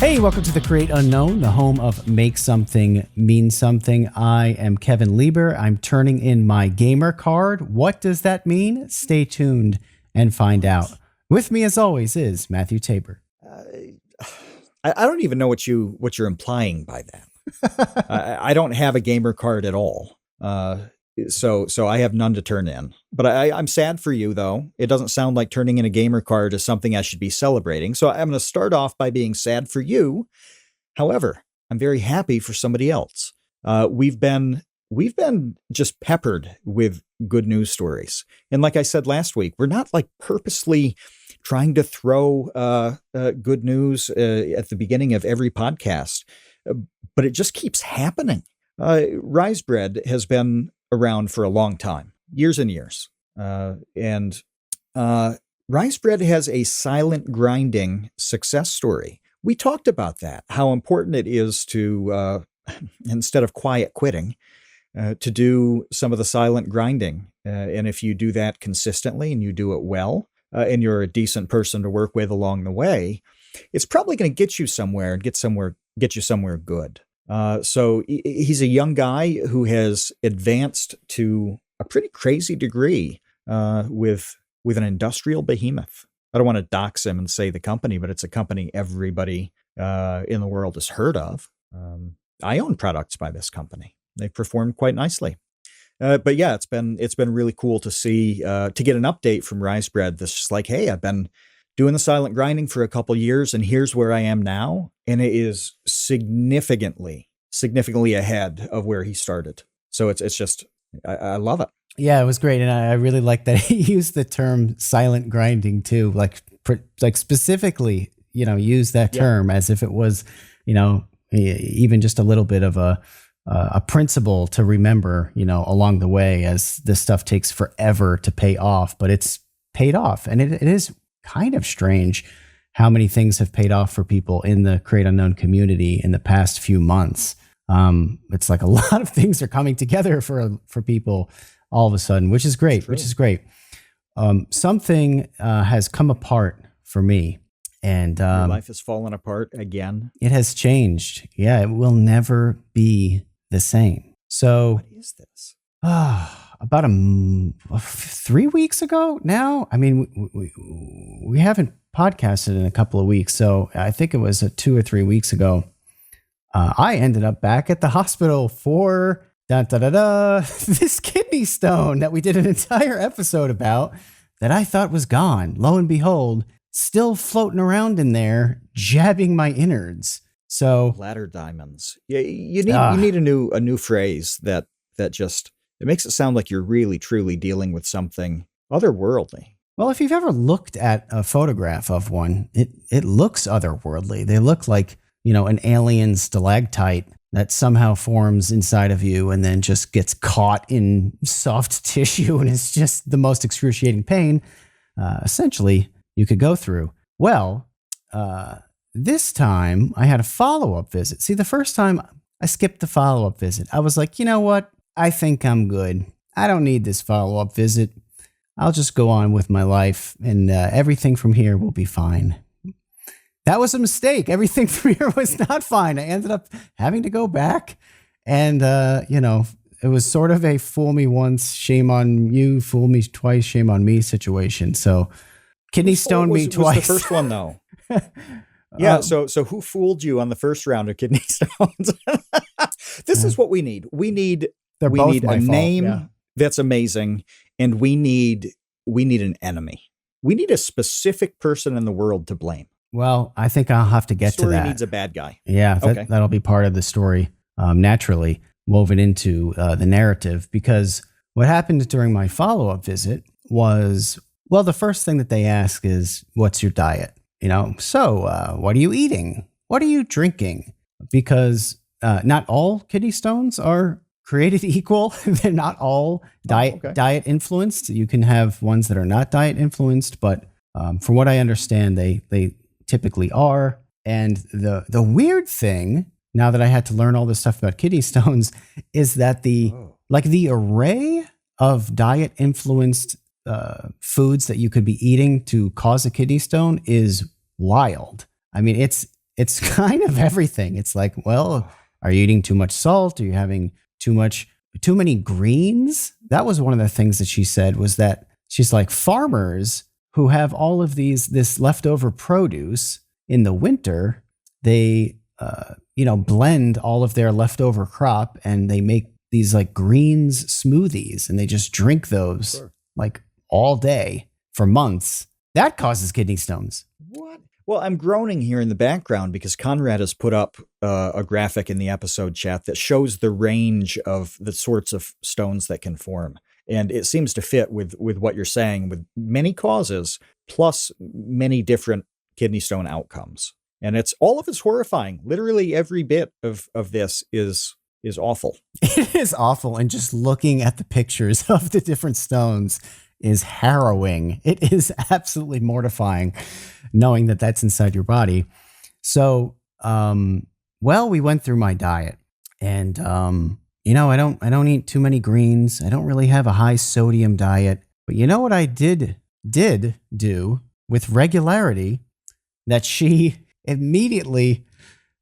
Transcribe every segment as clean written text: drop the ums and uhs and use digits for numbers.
Hey, welcome to the Create Unknown, the home of Make Something Mean Something. I am Kevin Lieber. I'm turning in my gamer card. What does that mean? Stay tuned and find out. With me, as always, is Matthew Tabor. I don't even know what you're implying by that. I don't have a gamer card at all. So I have none to turn in. But I'm sad for you, though. It doesn't sound like turning in a gamer card is something I should be celebrating. So I'm going to start off by being sad for you. However, I'm very happy for somebody else. We've been just peppered with good news stories. And like I said last week, we're not like purposely trying to throw good news at the beginning of every podcast, but it just keeps happening. Rise bread has been around for a long time, years and years. And Rise bread has a silent grinding success story. We talked about that, how important it is to, instead of quiet quitting, to do some of the silent grinding. And if you do that consistently and you do it well, and you're a decent person to work with along the way, it's probably going to get you somewhere and get you somewhere good. So he's a young guy who has advanced to a pretty crazy degree with an industrial behemoth. I don't want to dox him and say the company, but it's a company everybody in the world has heard of. I own products by this company. They've performed quite nicely. But yeah, it's been really cool to see, to get an update from Rise bread that's just like, hey, I've been doing the silent grinding for a couple years and here's where I am now. And it is significantly ahead of where he started. So it's just, I love it. Yeah, it was great. And I really like that he used the term silent grinding too, like specifically, use that term as if it was, even just a little bit of a principle to remember, along the way, as this stuff takes forever to pay off, but it's paid off. And it is kind of strange how many things have paid off for people in the Create Unknown community in the past few months. It's like a lot of things are coming together for people all of a sudden, which is great, Something has come apart for me. And your life has fallen apart again. It has changed. Yeah, it will never be the same. So what is this? About 3 weeks ago now. I mean, we haven't podcasted in a couple of weeks, so I think it was 2 or 3 weeks ago. I ended up back at the hospital for this kidney stone that we did an entire episode about that I thought was gone. Lo and behold, still floating around in there, jabbing my innards. So ladder diamonds. Yeah, you need a new phrase that just, it makes it sound like you're really truly dealing with something otherworldly. Well, if you've ever looked at a photograph of one, it looks otherworldly. They look like, an alien stalactite that somehow forms inside of you and then just gets caught in soft tissue, and it's just the most excruciating pain, essentially, you could go through. Well, this time I had a follow-up visit. See, the first time I skipped the follow-up visit. I was like, you know what? I think I'm good. I don't need this follow-up visit. I'll just go on with my life, and everything from here will be fine. That was a mistake. Everything from here was not fine. I ended up having to go back, and it was sort of a fool me once, shame on you, fool me twice, shame on me situation. So kidney stone me twice. Was the first one though? Yeah. So who fooled you on the first round of kidney stones? This is what we need. We need a name that's amazing, and we need an enemy. We need a specific person in the world to blame. Well, I think I'll have to get to that. Story needs a bad guy. Yeah, that'll be part of the story, naturally woven into the narrative, because what happened during my follow-up visit was, well, the first thing that they ask is, what's your diet? So what are you eating? What are you drinking? Because not all kidney stones are created equal. They're not all diet influenced. You can have ones that are not diet influenced, but from what I understand, they typically are. And the weird thing, now that I had to learn all this stuff about kidney stones, is that the array of diet influenced foods that you could be eating to cause a kidney stone is wild. I mean, it's it's kind of everything. It's like, well, are you eating too much salt? Are you having too many greens? That was one of the things that she said, was that she's like, farmers who have all of this leftover produce in the winter, they blend all of their leftover crop and they make these like greens smoothies, and they just drink those like all day for months. That causes kidney stones. What? Well, I'm groaning here in the background because Conrad has put up a graphic in the episode chat that shows the range of the sorts of stones that can form. And it seems to fit with what you're saying, with many causes plus many different kidney stone outcomes. And all of it's horrifying. Literally every bit of this is awful. It is awful. And just looking at the pictures of the different stones is harrowing. It is absolutely mortifying knowing that that's inside your body. So, we went through my diet, and, I don't eat too many greens. I don't really have a high sodium diet, but you know what I did do with regularity that she immediately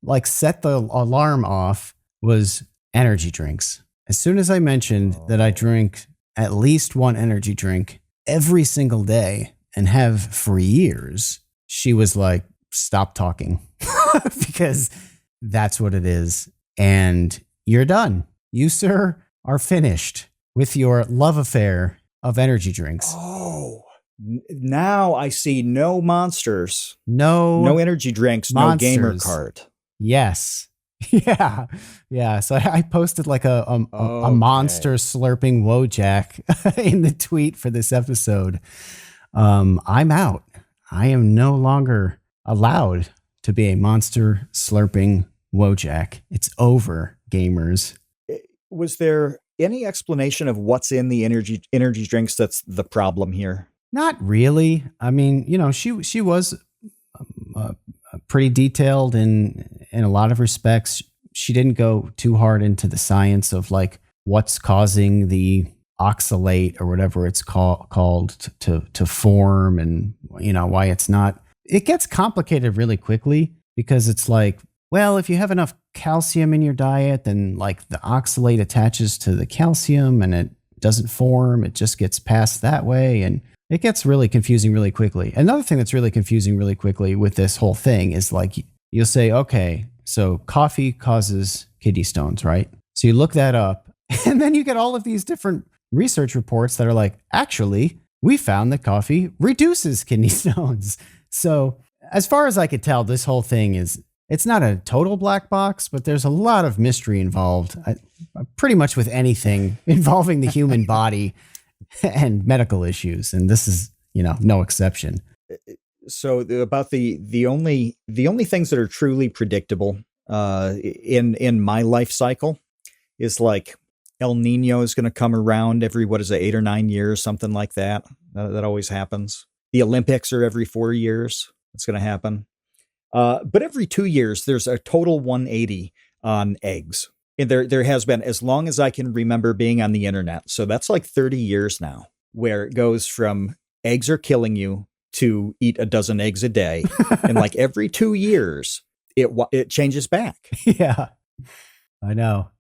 like set the alarm off was energy drinks. As soon as I mentioned that I drink at least one energy drink every single day and have for years, she was like, stop talking because that's what it is. And you're done. You, sir, are finished with your love affair of energy drinks. Oh, now I see no monsters. No energy drinks, monsters. No gamer card. Yes. Yeah. So I posted like a monster slurping Wojak in the tweet for this episode. I'm out. I am no longer allowed to be a monster slurping Wojak. It's over, gamers. Was there any explanation of what's in the energy drinks that's the problem here? Not really. I mean, she was pretty detailed in a lot of respects. She didn't go too hard into the science of like what's causing the oxalate or whatever it's called to form, and why it's not. It gets complicated really quickly because it's like, well, if you have enough calcium in your diet, then like the oxalate attaches to the calcium and it doesn't form. It just gets passed that way. And it gets really confusing really quickly. Another thing that's really confusing really quickly with this whole thing is like, you'll say, okay, so coffee causes kidney stones, right? So you look that up and then you get all of these different research reports that are like, actually, we found that coffee reduces kidney stones. So as far as I could tell, this whole thing it's not a total black box, but there's a lot of mystery involved, pretty much with anything involving the human body and medical issues. And this is, no exception. So about the only things that are truly predictable in my life cycle is like El Nino is going to come around every, 8 or 9 years, something like that. That always happens. The Olympics are every 4 years. It's going to happen. But every 2 years, there's a total 180 on eggs. And there has been, as long as I can remember being on the internet. So that's like 30 years now, where it goes from eggs are killing you to eat a dozen eggs a day. And like every 2 years, it changes back. Yeah, I know.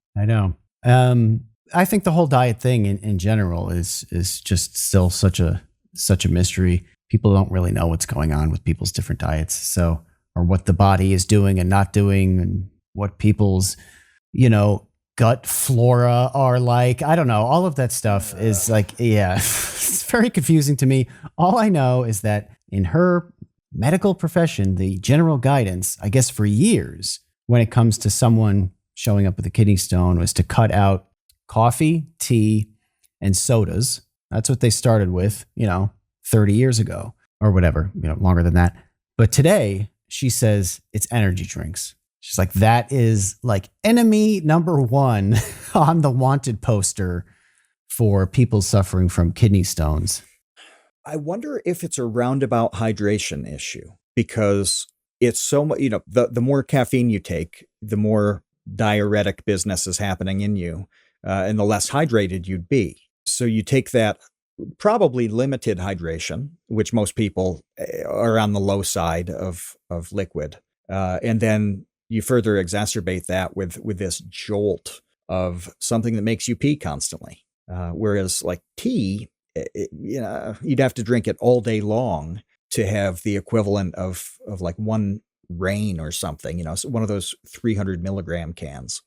I think the whole diet thing in general is just still such a mystery. People don't really know what's going on with people's different diets. So, or what the body is doing and not doing, and what people's, gut flora are like. I don't know. All of that stuff is like, it's very confusing to me. All I know is that in her medical profession, the general guidance, I guess for years, when it comes to someone showing up with a kidney stone, was to cut out coffee, tea, and sodas. That's what they started with, 30 years ago or whatever, longer than that. But today, she says it's energy drinks. She's like, that is like enemy number one on the wanted poster for people suffering from kidney stones. I wonder if it's a roundabout hydration issue, because it's so much, the more caffeine you take, the more diuretic business is happening in you, and the less hydrated you'd be. So you take that probably limited hydration, which most people are on the low side of liquid. And then you further exacerbate that with this jolt of something that makes you pee constantly. Whereas like tea, you'd have to drink it all day long to have the equivalent of like one rain or something, so one of those 300 milligram cans.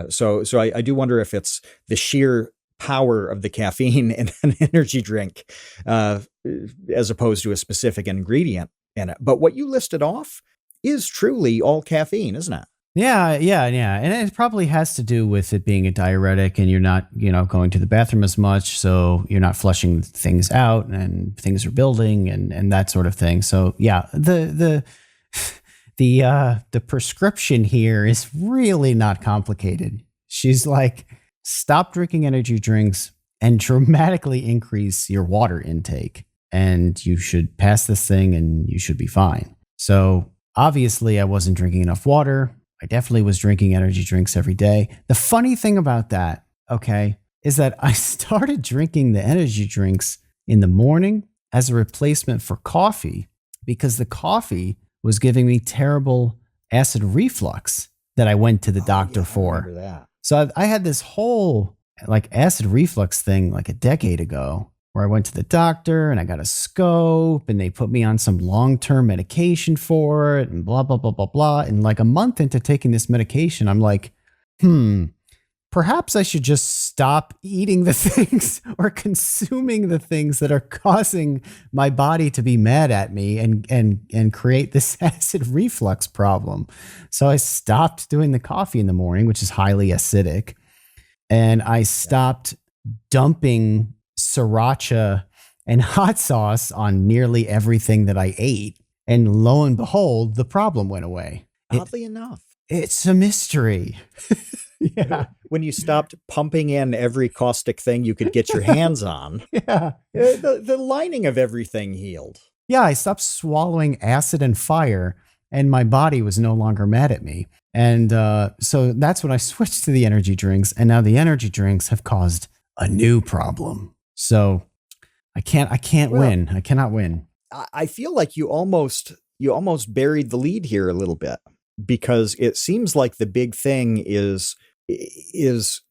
So I do wonder if it's the sheer power of the caffeine in an energy drink, as opposed to a specific ingredient in it. But what you listed off is truly all caffeine, isn't it? Yeah. And it probably has to do with it being a diuretic and you're not, going to the bathroom as much. So you're not flushing things out and things are building and that sort of thing. So yeah, the prescription here is really not complicated. She's like, stop drinking energy drinks and dramatically increase your water intake. And you should pass this thing and you should be fine. So obviously I wasn't drinking enough water. I definitely was drinking energy drinks every day. The funny thing about that, okay, is that I started drinking the energy drinks in the morning as a replacement for coffee because the coffee was giving me terrible acid reflux that I went to the doctor for. I remember that. So I had this whole like acid reflux thing like a decade ago where I went to the doctor and I got a scope and they put me on some long-term medication for it and blah, blah, blah, blah, blah. And like a month into taking this medication, I'm like, perhaps I should just stop eating the things or consuming the things that are causing my body to be mad at me and create this acid reflux problem. So I stopped doing the coffee in the morning, which is highly acidic. And I stopped dumping sriracha and hot sauce on nearly everything that I ate. And lo and behold, the problem went away. Oddly enough. It's a mystery. Yeah. When you stopped pumping in every caustic thing you could get your hands on, Yeah. the lining of everything healed. Yeah, I stopped swallowing acid and fire, and my body was no longer mad at me. And so that's when I switched to the energy drinks, and now the energy drinks have caused a new problem. So I can't win. I cannot win. I feel like you almost buried the lead here a little bit, because it seems like the big thing is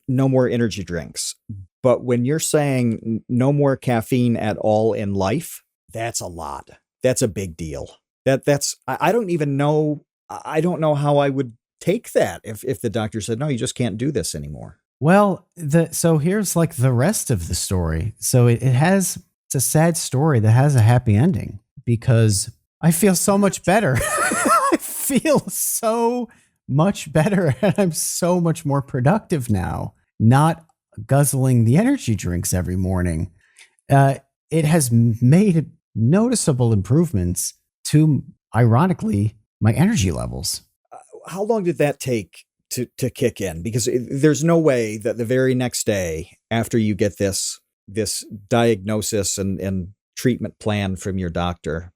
no more energy drinks. But when you're saying no more caffeine at all in life, that's a lot. That's a big deal. I don't even know. I don't know how I would take that if the doctor said, no, you just can't do this anymore. Well, so here's like the rest of the story. So it's a sad story that has a happy ending because I feel so much better. I feel so much better and I'm so much more productive now, not guzzling the energy drinks every morning. It has made noticeable improvements to, ironically, my energy levels. How long did that take to kick in? Because there's no way that the very next day after you get this diagnosis and treatment plan from your doctor,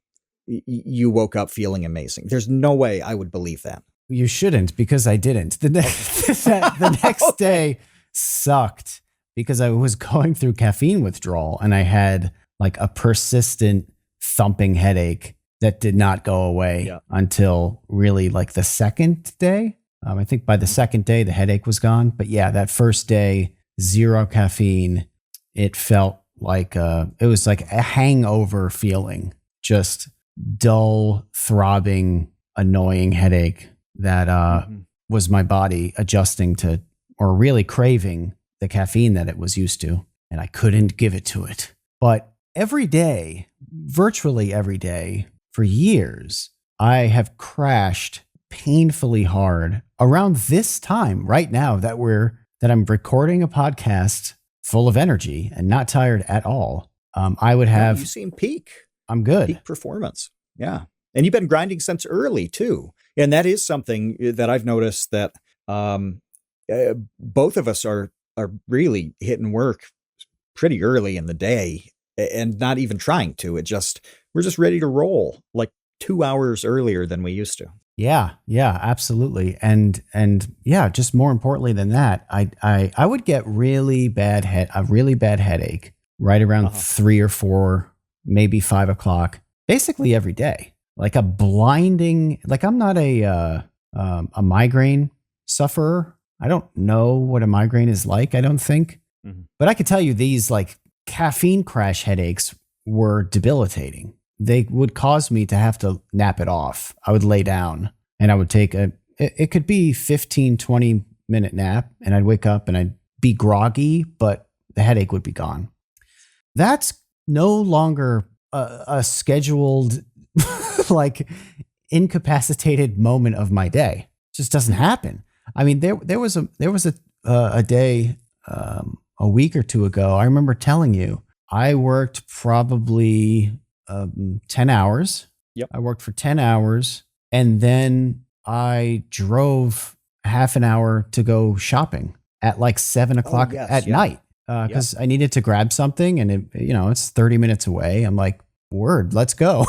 you woke up feeling amazing. There's no way I would believe that. You shouldn't, because I didn't. The next day sucked because I was going through caffeine withdrawal and I had like a persistent thumping headache that did not go away until really like the second day. I think by the second day, the headache was gone. But yeah, that first day, 0 caffeine, it felt like it was like a hangover feeling, just dull, throbbing, annoying headache that was my body adjusting to or really craving the caffeine that it was used to. And I couldn't give it to it. But every day, virtually every day for years, I have crashed painfully hard around this time right now that I'm recording a podcast full of energy and not tired at all. I would have. You seem peak. I'm good. Peak performance. Yeah. And you've been grinding since early too. And that is something that I've noticed that both of us are really hitting work pretty early in the day and not even trying to. We're just ready to roll like 2 hours earlier than we used to. Yeah, absolutely. And yeah, just more importantly than that, I would get a really bad headache right around 3 or 4, maybe 5 o'clock, basically every day. like a blinding, like I'm not a migraine sufferer. I don't know what a migraine is like. I don't think, but I could tell you these like caffeine crash headaches were debilitating. They would cause me to have to nap it off. I would lay down and I would take it could be 15, 20-minute nap and I'd wake up and I'd be groggy, but the headache would be gone. That's no longer a scheduled, like incapacitated moment of my day. It just doesn't happen. I mean, there was a day a week or two ago. I remember telling you I worked probably 10 hours. Yep. I worked for 10 hours and then I drove half an hour to go shopping at like 7:00 at night because I needed to grab something and it's 30 minutes away. I'm like, word, let's go.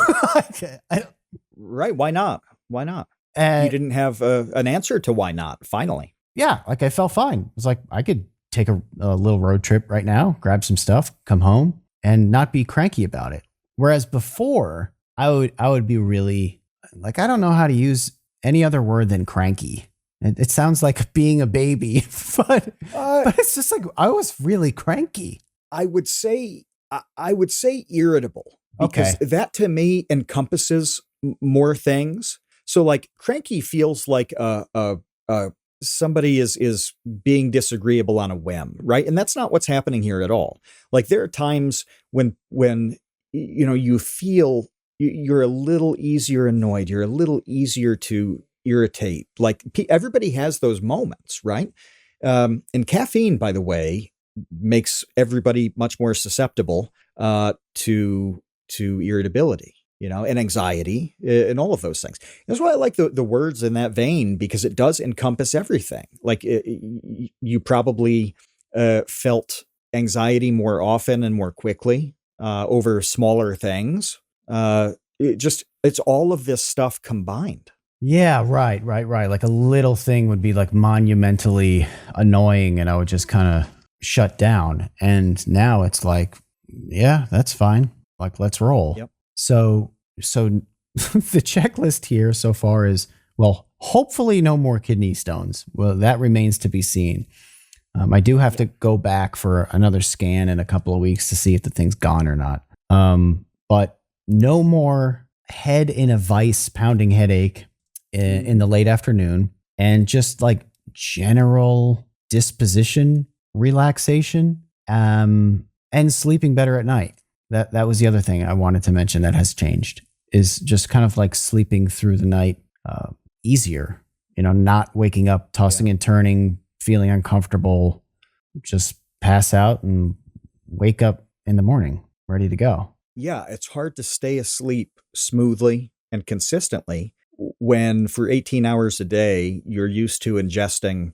Right. Why not? Why not? You didn't have an answer to why not, finally. Yeah. Like I felt fine. It was like, I could take a little road trip right now, grab some stuff, come home and not be cranky about it. Whereas before I would be really like, I don't know how to use any other word than cranky. It sounds like being a baby, but it's just like, I was really cranky. I would say irritable because that to me encompasses more things. So like cranky feels like somebody is being disagreeable on a whim, right? And that's not what's happening here at all. Like there are times when you feel you're a little easier annoyed, you're a little easier to irritate. Like everybody has those moments, right? And caffeine, by the way, makes everybody much more susceptible to irritability, and anxiety and all of those things. That's why I like the words in that vein, because it does encompass everything. Like you probably felt anxiety more often and more quickly over smaller things. It's all of this stuff combined. Yeah, right. Like a little thing would be like monumentally annoying and I would just kind of shut down. And now it's like, yeah, that's fine. Like, let's roll. Yep. So the checklist here so far is, well, hopefully no more kidney stones. Well, that remains to be seen. I do have to go back for another scan in a couple of weeks to see if the thing's gone or not. But no more head in a vice pounding headache in the late afternoon, and just like general disposition, relaxation, and sleeping better at night. That was the other thing I wanted to mention that has changed, is just kind of like sleeping through the night easier, not waking up, tossing and turning, feeling uncomfortable, just pass out and wake up in the morning ready to go. Yeah, it's hard to stay asleep smoothly and consistently when for 18 hours a day, you're used to ingesting,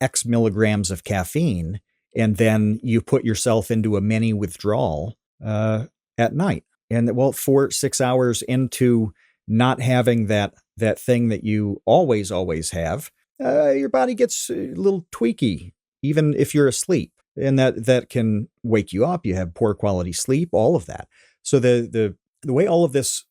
X milligrams of caffeine, and then you put yourself into a mini withdrawal at night. And 4-6 hours into not having that thing that you always have, your body gets a little tweaky, even if you're asleep. And that can wake you up. You have poor quality sleep, all of that. So the way all of this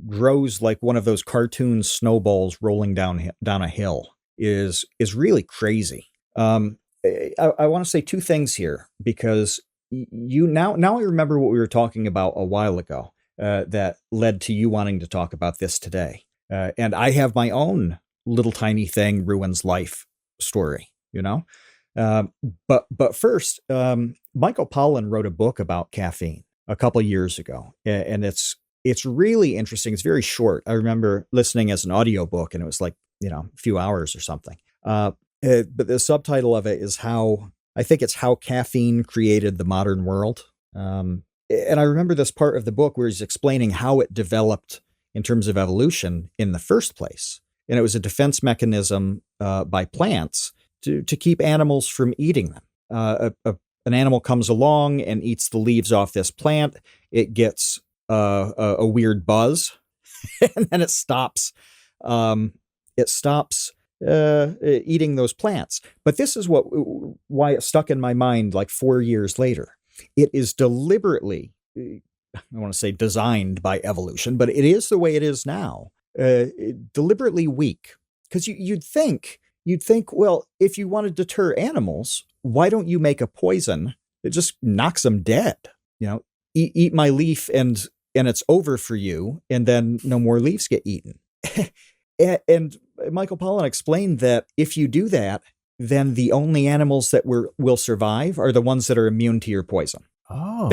grows like one of those cartoon snowballs rolling down a hill is really crazy. I want to say two things here, because now I remember what we were talking about a while ago that led to you wanting to talk about this today. And I have my own little tiny thing ruins life story, But first, Michael Pollan wrote a book about caffeine a couple years ago, and it's really interesting. It's very short. I remember listening as an audiobook, and it was like, a few hours or something. But the subtitle of it is how caffeine created the modern world. And I remember this part of the book where he's explaining how it developed in terms of evolution in the first place. And it was a defense mechanism by plants to keep animals from eating them. An animal comes along and eats the leaves off this plant. It gets a weird buzz, and then it stops. Eating those plants. But this is why it stuck in my mind like 4 years later. It is deliberately I want to say designed by evolution, but it is the way it is now, deliberately weak. Because you'd think, well, if you want to deter animals, why don't you make a poison that just knocks them dead? Eat my leaf and it's over for you, and then no more leaves get eaten. And Michael Pollan explained that if you do that, then the only animals that will survive are the ones that are immune to your poison. Oh.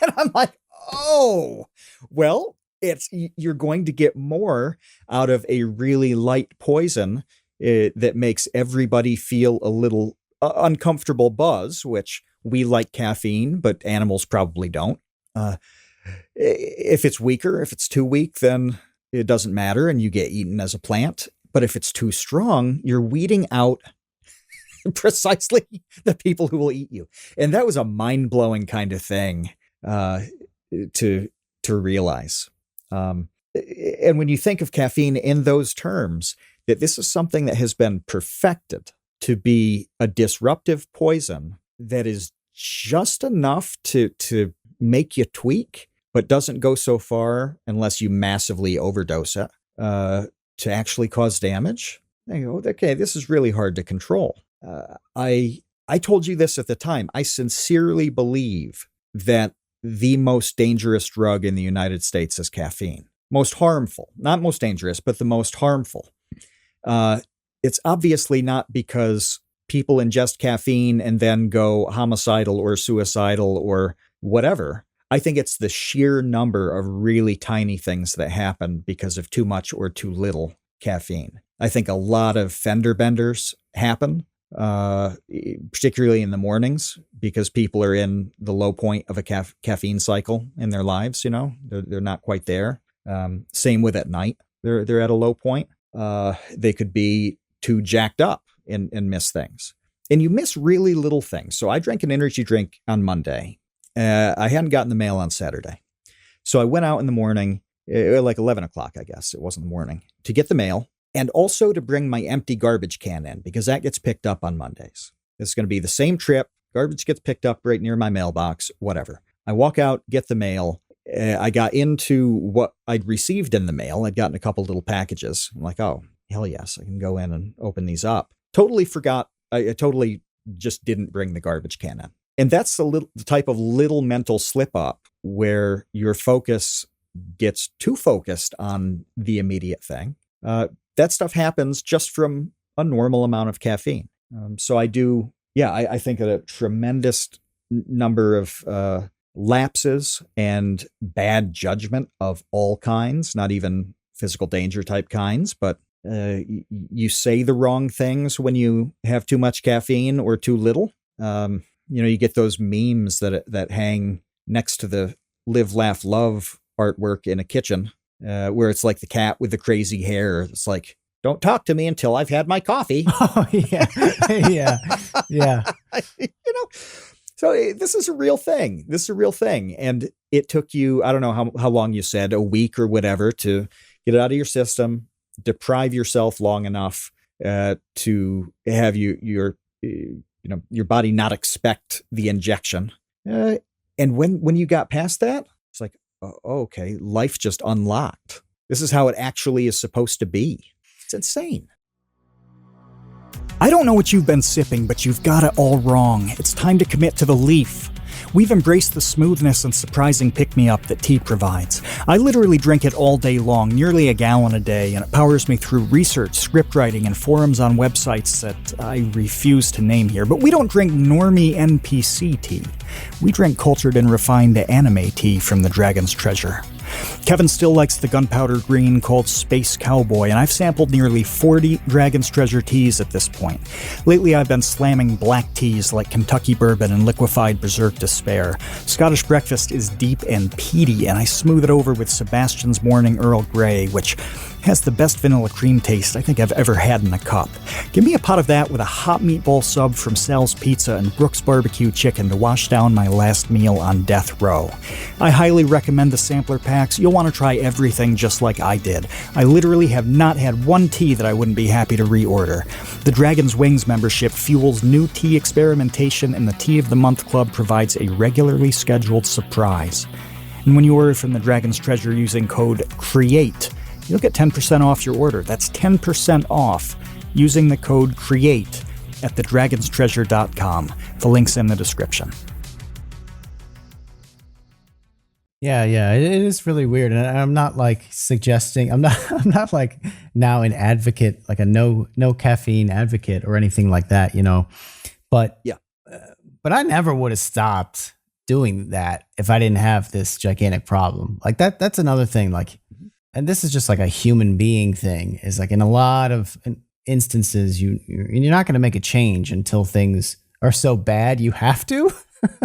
And I'm like, oh, well, you're going to get more out of a really light poison that makes everybody feel a little uncomfortable buzz, which we like caffeine, but animals probably don't. If it's weaker, if it's too weak, then it doesn't matter and you get eaten as a plant. But if it's too strong, you're weeding out precisely the people who will eat you. And that was a mind-blowing kind of thing to realize. And when you think of caffeine in those terms, that this is something that has been perfected to be a disruptive poison that is just enough to make you tweak, but doesn't go so far unless you massively overdose it to actually cause damage. I go, okay, this is really hard to control. I told you this at the time. I sincerely believe that the most dangerous drug in the United States is caffeine. Most harmful, not most dangerous, but the most harmful. It's obviously not because people ingest caffeine and then go homicidal or suicidal or whatever. I think it's the sheer number of really tiny things that happen because of too much or too little caffeine. I think a lot of fender benders happen, particularly in the mornings, because people are in the low point of a caffeine cycle in their lives. They're not quite there. Same with at night. They're at a low point. They could be too jacked up and miss things. And you miss really little things. So I drank an energy drink on Monday. I hadn't gotten the mail on Saturday. So I went out in the morning, like 11 o'clock, I guess. It wasn't the morning, to get the mail and also to bring my empty garbage can in because that gets picked up on Mondays. It's going to be the same trip. Garbage gets picked up right near my mailbox, whatever. I walk out, get the mail. I got into what I'd received in the mail. I'd gotten a couple little packages. I'm like, oh, hell yes, I can go in and open these up. Totally forgot. I totally just didn't bring the garbage can in. And that's the type of little mental slip up where your focus gets too focused on the immediate thing. That stuff happens just from a normal amount of caffeine. So I do, I think a tremendous number of lapses and bad judgment of all kinds, not even physical danger type kinds, but you say the wrong things when you have too much caffeine or too little. You get those memes that hang next to the live, laugh, love artwork in a kitchen, where it's like the cat with the crazy hair. It's like, don't talk to me until I've had my coffee. Oh, yeah. Yeah. So this is a real thing. This is a real thing. And it took you, I don't know how long you said, a week or whatever, to get it out of your system, deprive yourself long enough to have your body not expect the injection. And when you got past that, it's like, oh, okay, life just unlocked. This is how it actually is supposed to be. It's insane. I don't know what you've been sipping, but you've got it all wrong. It's time to commit to the leaf. We've embraced the smoothness and surprising pick-me-up that tea provides. I literally drink it all day long, nearly a gallon a day, and it powers me through research, script writing, and forums on websites that I refuse to name here. But we don't drink normie NPC tea. We drink cultured and refined anime tea from the Dragon's Treasure. Kevin still likes the gunpowder green called Space Cowboy, and I've sampled nearly 40 Dragon's Treasure teas at this point. Lately, I've been slamming black teas like Kentucky Bourbon and liquefied Berserk Despair. Scottish Breakfast is deep and peaty, and I smooth it over with Sebastian's Morning Earl Grey, which has the best vanilla cream taste I think I've ever had in a cup. Give me a pot of that with a hot meatball sub from Sal's Pizza and Brooks Barbecue Chicken to wash down my last meal on death row. I highly recommend the sampler packs. You'll want to try everything just like I did. I literally have not had one tea that I wouldn't be happy to reorder. The Dragon's Wings membership fuels new tea experimentation, and the Tea of the Month Club provides a regularly scheduled surprise. And when you order from the Dragon's Treasure using code CREATE, you'll get 10% off your order. That's 10% off using the code CREATE at thedragonstreasure.com. The link's in the description. Yeah, it is really weird, and I'm not like suggesting. I'm not like now an advocate, like a no caffeine advocate or anything like that, But yeah, but I never would have stopped doing that if I didn't have this gigantic problem. Like that's another thing. Like, and this is just like a human being thing. Is like in a lot of instances, you're not going to make a change until things are so bad you have to.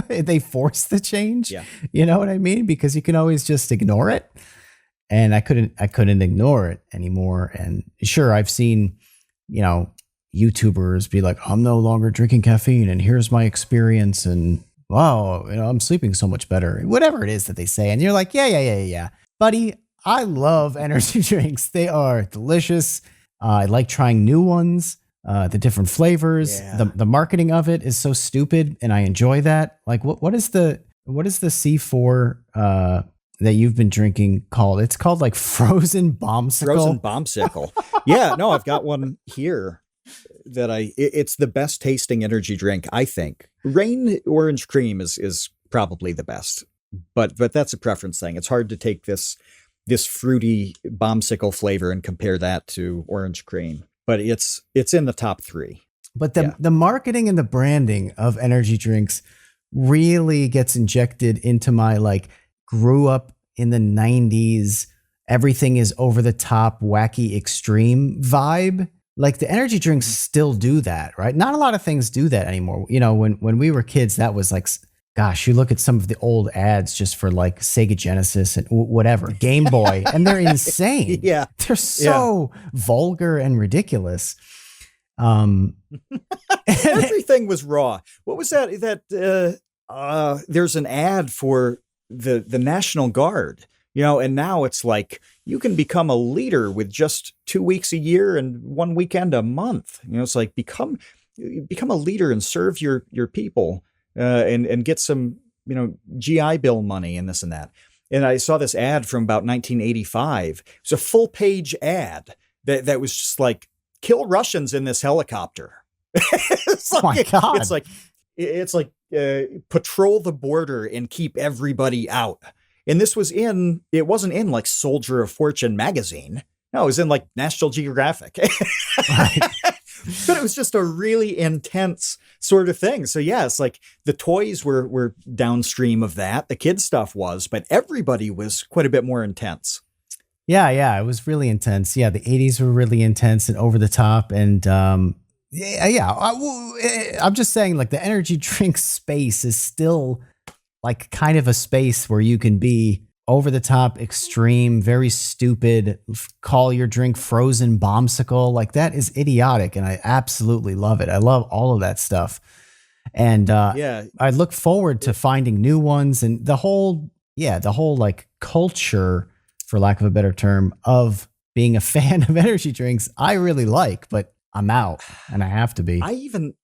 They force the change. Yeah. You know what I mean? Because you can always just ignore it. And I couldn't ignore it anymore. And sure, I've seen, YouTubers be like, I'm no longer drinking caffeine and here's my experience. And wow, I'm sleeping so much better. Whatever it is that they say. And you're like, yeah. Buddy, I love energy drinks. They are delicious. I like trying new ones. The different flavors, the marketing of it is so stupid, and I enjoy that. Like, what is the C4 that you've been drinking called? It's called like frozen bombsicle. Frozen bombsicle. Yeah, no, I've got one here that it's the best tasting energy drink, I think. Rain orange cream is probably the best, but that's a preference thing. It's hard to take this fruity bombsicle flavor and compare that to orange cream. But it's in the top 3. But the marketing and the branding of energy drinks really gets injected into my like grew up in the 90s. Everything is over the top, wacky, extreme vibe. Like the energy drinks still do that, right? Not a lot of things do that anymore. When we were kids, that was like, gosh, you look at some of the old ads just for like Sega Genesis and whatever, Game Boy, and they're insane. Yeah. They're so vulgar and ridiculous. Everything was raw. What was that? There's an ad for the National Guard, and now it's like you can become a leader with just 2 weeks a year and 1 weekend a month. It's like become a leader and serve your people. And get some, GI Bill money and this and that. And I saw this ad from about 1985. It's a full page ad that was just like, kill Russians in this helicopter. It's like, oh my God. It's like patrol the border and keep everybody out. And it wasn't in like Soldier of Fortune magazine. No, it was in like National Geographic. Right. But it was just a really intense sort of thing. So yeah, it's like the toys were downstream of that. The kids stuff was, but everybody was quite a bit more intense. Yeah, it was really intense. Yeah, the 80s were really intense and over the top. And I'm just saying, like the energy drink space is still like kind of a space where you can be over the top, extreme, very stupid, call your drink frozen bombsicle. Like that is idiotic. And I absolutely love it. I love all of that stuff. And I look forward to finding new ones and the whole like culture, for lack of a better term, of being a fan of energy drinks. I really like, but I'm out and I have to be. I even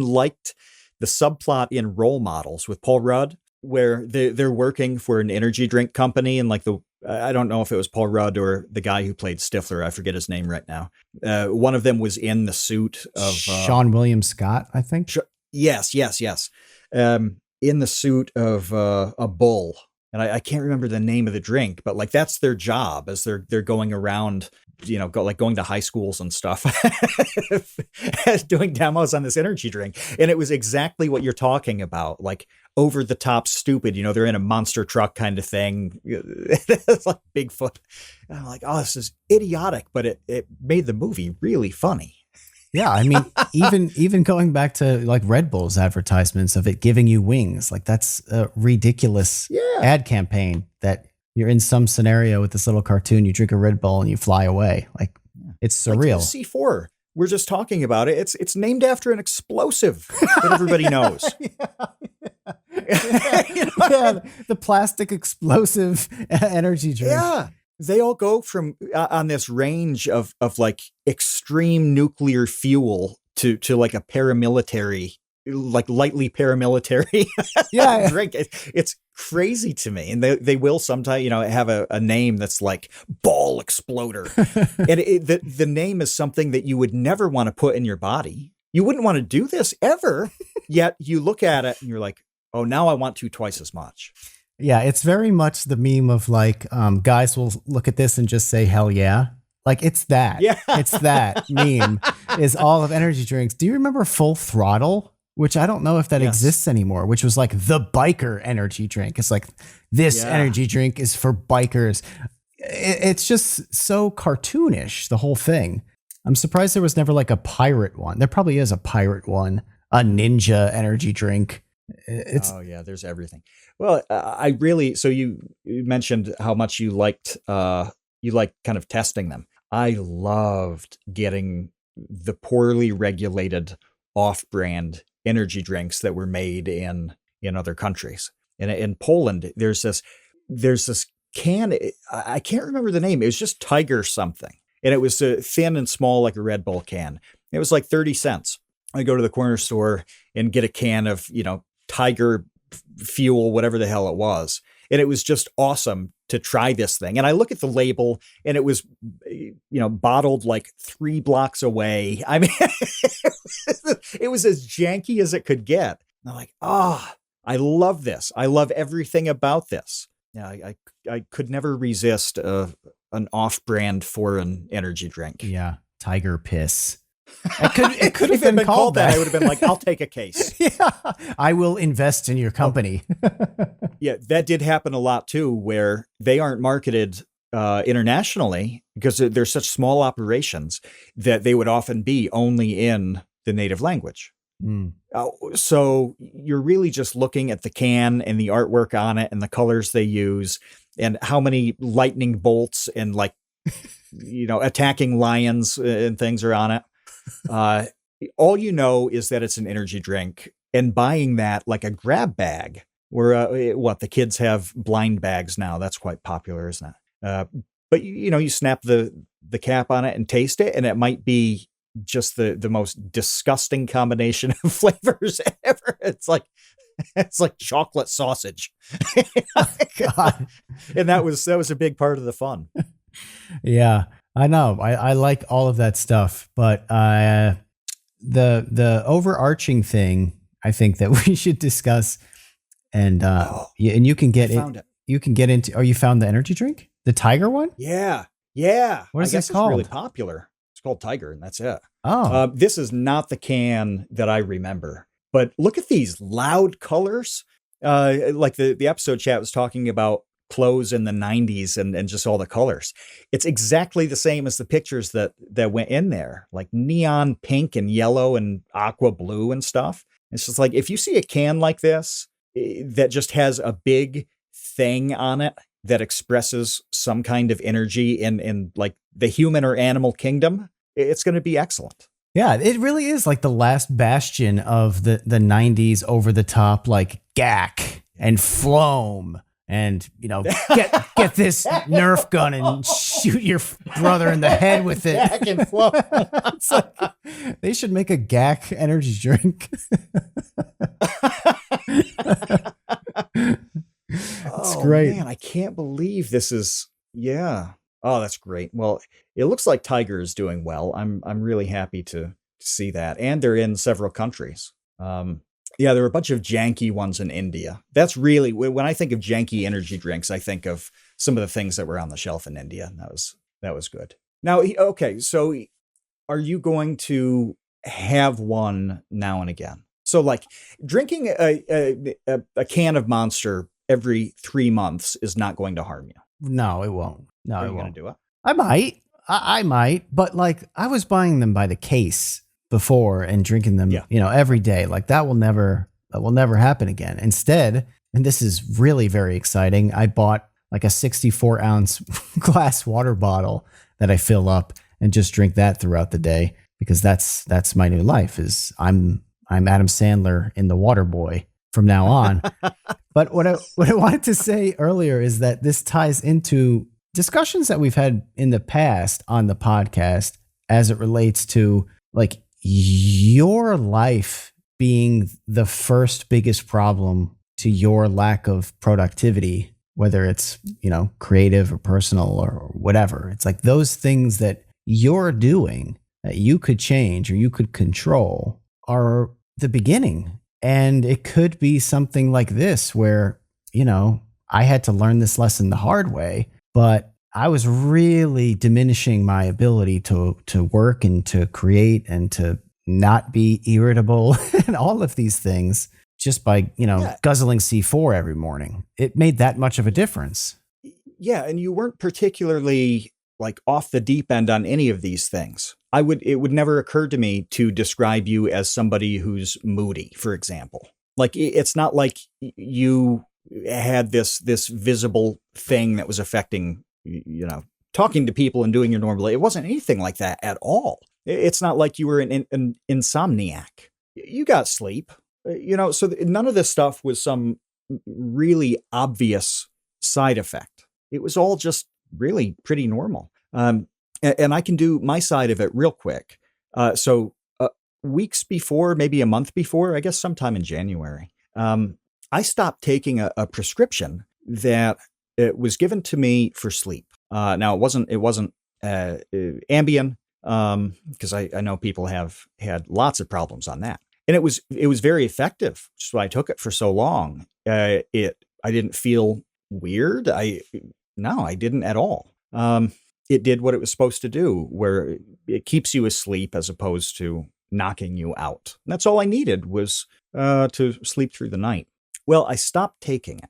liked the subplot in Role Models with Paul Rudd, where they're working for an energy drink company, and like I don't know if it was Paul Rudd or the guy who played Stifler. I forget his name right now. One of them was in the suit of Sean William Scott, I think. Yes. In the suit of a bull, and I can't remember the name of the drink, but like that's their job as they're going around, going to high schools and stuff, doing demos on this energy drink. And it was exactly what you're talking about, like over the top stupid. They're in a monster truck kind of thing. It's like Bigfoot. And I'm like, oh, this is idiotic, but it made the movie really funny. Yeah, I mean, even going back to like Red Bull's advertisements of it giving you wings, like that's a ridiculous ad campaign that you're in some scenario with this little cartoon, you drink a Red Bull and you fly away. Like it's surreal. Like C4. We're just talking about it. It's named after an explosive that everybody knows. The plastic explosive energy drink. Yeah. They all go from on this range of like extreme nuclear fuel to like a paramilitary, like lightly paramilitary drink. It's crazy to me. And they will sometimes, have a name that's like ball exploder. And the name is something that you would never want to put in your body. You wouldn't want to do this ever. Yet you look at it and you're like, oh, now I want to twice as much. Yeah, it's very much the meme of like guys will look at this and just say, hell yeah. Like it's that. Yeah. It's that meme is all of energy drinks. Do you remember Full Throttle? Which I don't know if that exists anymore, which was like the biker energy drink. It's like this energy drink is for bikers. It's just so cartoonish, the whole thing. I'm surprised there was never like a pirate one. There probably is a pirate one, a ninja energy drink. There's everything. Well, so you mentioned how much you liked kind of testing them. I loved getting the poorly regulated off-brand energy drinks that were made in other countries. And in Poland, there's this can, I can't remember the name. It was just Tiger something. And it was thin and small like a Red Bull can. It was like 30 cents. I go to the corner store and get a can of, Tiger fuel, whatever the hell it was. And it was just awesome to try this thing. And I look at the label and it was, bottled like 3 blocks away. I mean, it was as janky as it could get. And I'm like, I love this. I love everything about this. Yeah, I could never resist an off-brand foreign energy drink. Yeah, Tiger piss. It could have been called that. I would have been like, I'll take a case. Yeah, I will invest in your company. Yeah, that did happen a lot too, where they aren't marketed internationally because they're such small operations that they would often be only in the native language. So you're really just looking at the can and the artwork on it and the colors they use and how many lightning bolts and like, attacking lions and things are on it. All you know is that it's an energy drink, and buying that like a grab bag where the kids have blind bags now. That's quite popular, isn't it? But you snap the cap on it and taste it, and it might be just the most disgusting combination of flavors ever. It's like chocolate sausage. God. And that was a big part of the fun. Yeah, I know. I like all of that stuff, but the overarching thing I think that we should discuss, and you can get it. You can get into. Oh, you found the energy drink, the Tiger one? Yeah. What is it called? It's really popular. It's called Tiger, and that's it. Oh, this is not the can that I remember, but look at these loud colors. Like the episode chat was talking about clothes in the 90s and just all the colors. It's exactly the same as the pictures that went in there, like neon pink and yellow and aqua blue and stuff. It's just like, if you see a can like this that just has a big thing on it that expresses some kind of energy in like the human or animal kingdom, it's going to be excellent. Yeah, it really is like the last bastion of the 90s over the top, like gack and Floam. And, get this Nerf gun and shoot your brother in the head with it. Gack and Floam. It's like, they should make a gack energy drink. It's great. Man, I can't believe this is, yeah. Oh, that's great. Well, it looks like Tiger is doing well. I'm really happy to see that. And they're in several countries. Yeah, there were a bunch of janky ones in India. That's really, when I think of janky energy drinks, I think of some of the things that were on the shelf in India. And that was good. Now, okay, so are you going to have one now and again? So like drinking a can of Monster every 3 months is not going to harm you. No, it won't. No, Are it you won't. going to do it? I might. I might. But like I was buying them by the case before and drinking them, every day. Like that will never happen again. Instead, and this is really very exciting, I bought like a 64 ounce glass water bottle that I fill up and just drink that throughout the day, because that's my new life. Is I'm Adam Sandler in The Water Boy from now on. But what I wanted to say earlier is that this ties into discussions that we've had in the past on the podcast as it relates to like your life being the first biggest problem to your lack of productivity, whether it's, creative or personal or whatever. It's like those things that you're doing that you could change or you could control are the beginning. And it could be something like this where, I had to learn this lesson the hard way, but I was really diminishing my ability to work and to create and to not be irritable and all of these things just by, guzzling C4 every morning. It made that much of a difference. Yeah, and you weren't particularly like off the deep end on any of these things. It would never occur to me to describe you as somebody who's moody, for example. Like, it's not like you had this visible thing that was affecting, talking to people and doing your normal. It wasn't anything like that at all. It's not like you were an insomniac. You got sleep, so none of this stuff was some really obvious side effect. It was all just really pretty normal. And I can do my side of it real quick. So weeks before, maybe a month before, I guess sometime in January, I stopped taking a prescription that it was given to me for sleep. Now it wasn't Ambien, because I know people have had lots of problems on that, and it was very effective. So I took it for so long. I didn't feel weird. I didn't at all. It did what it was supposed to do, where it keeps you asleep as opposed to knocking you out. And that's all I needed was to sleep through the night. Well, I stopped taking it.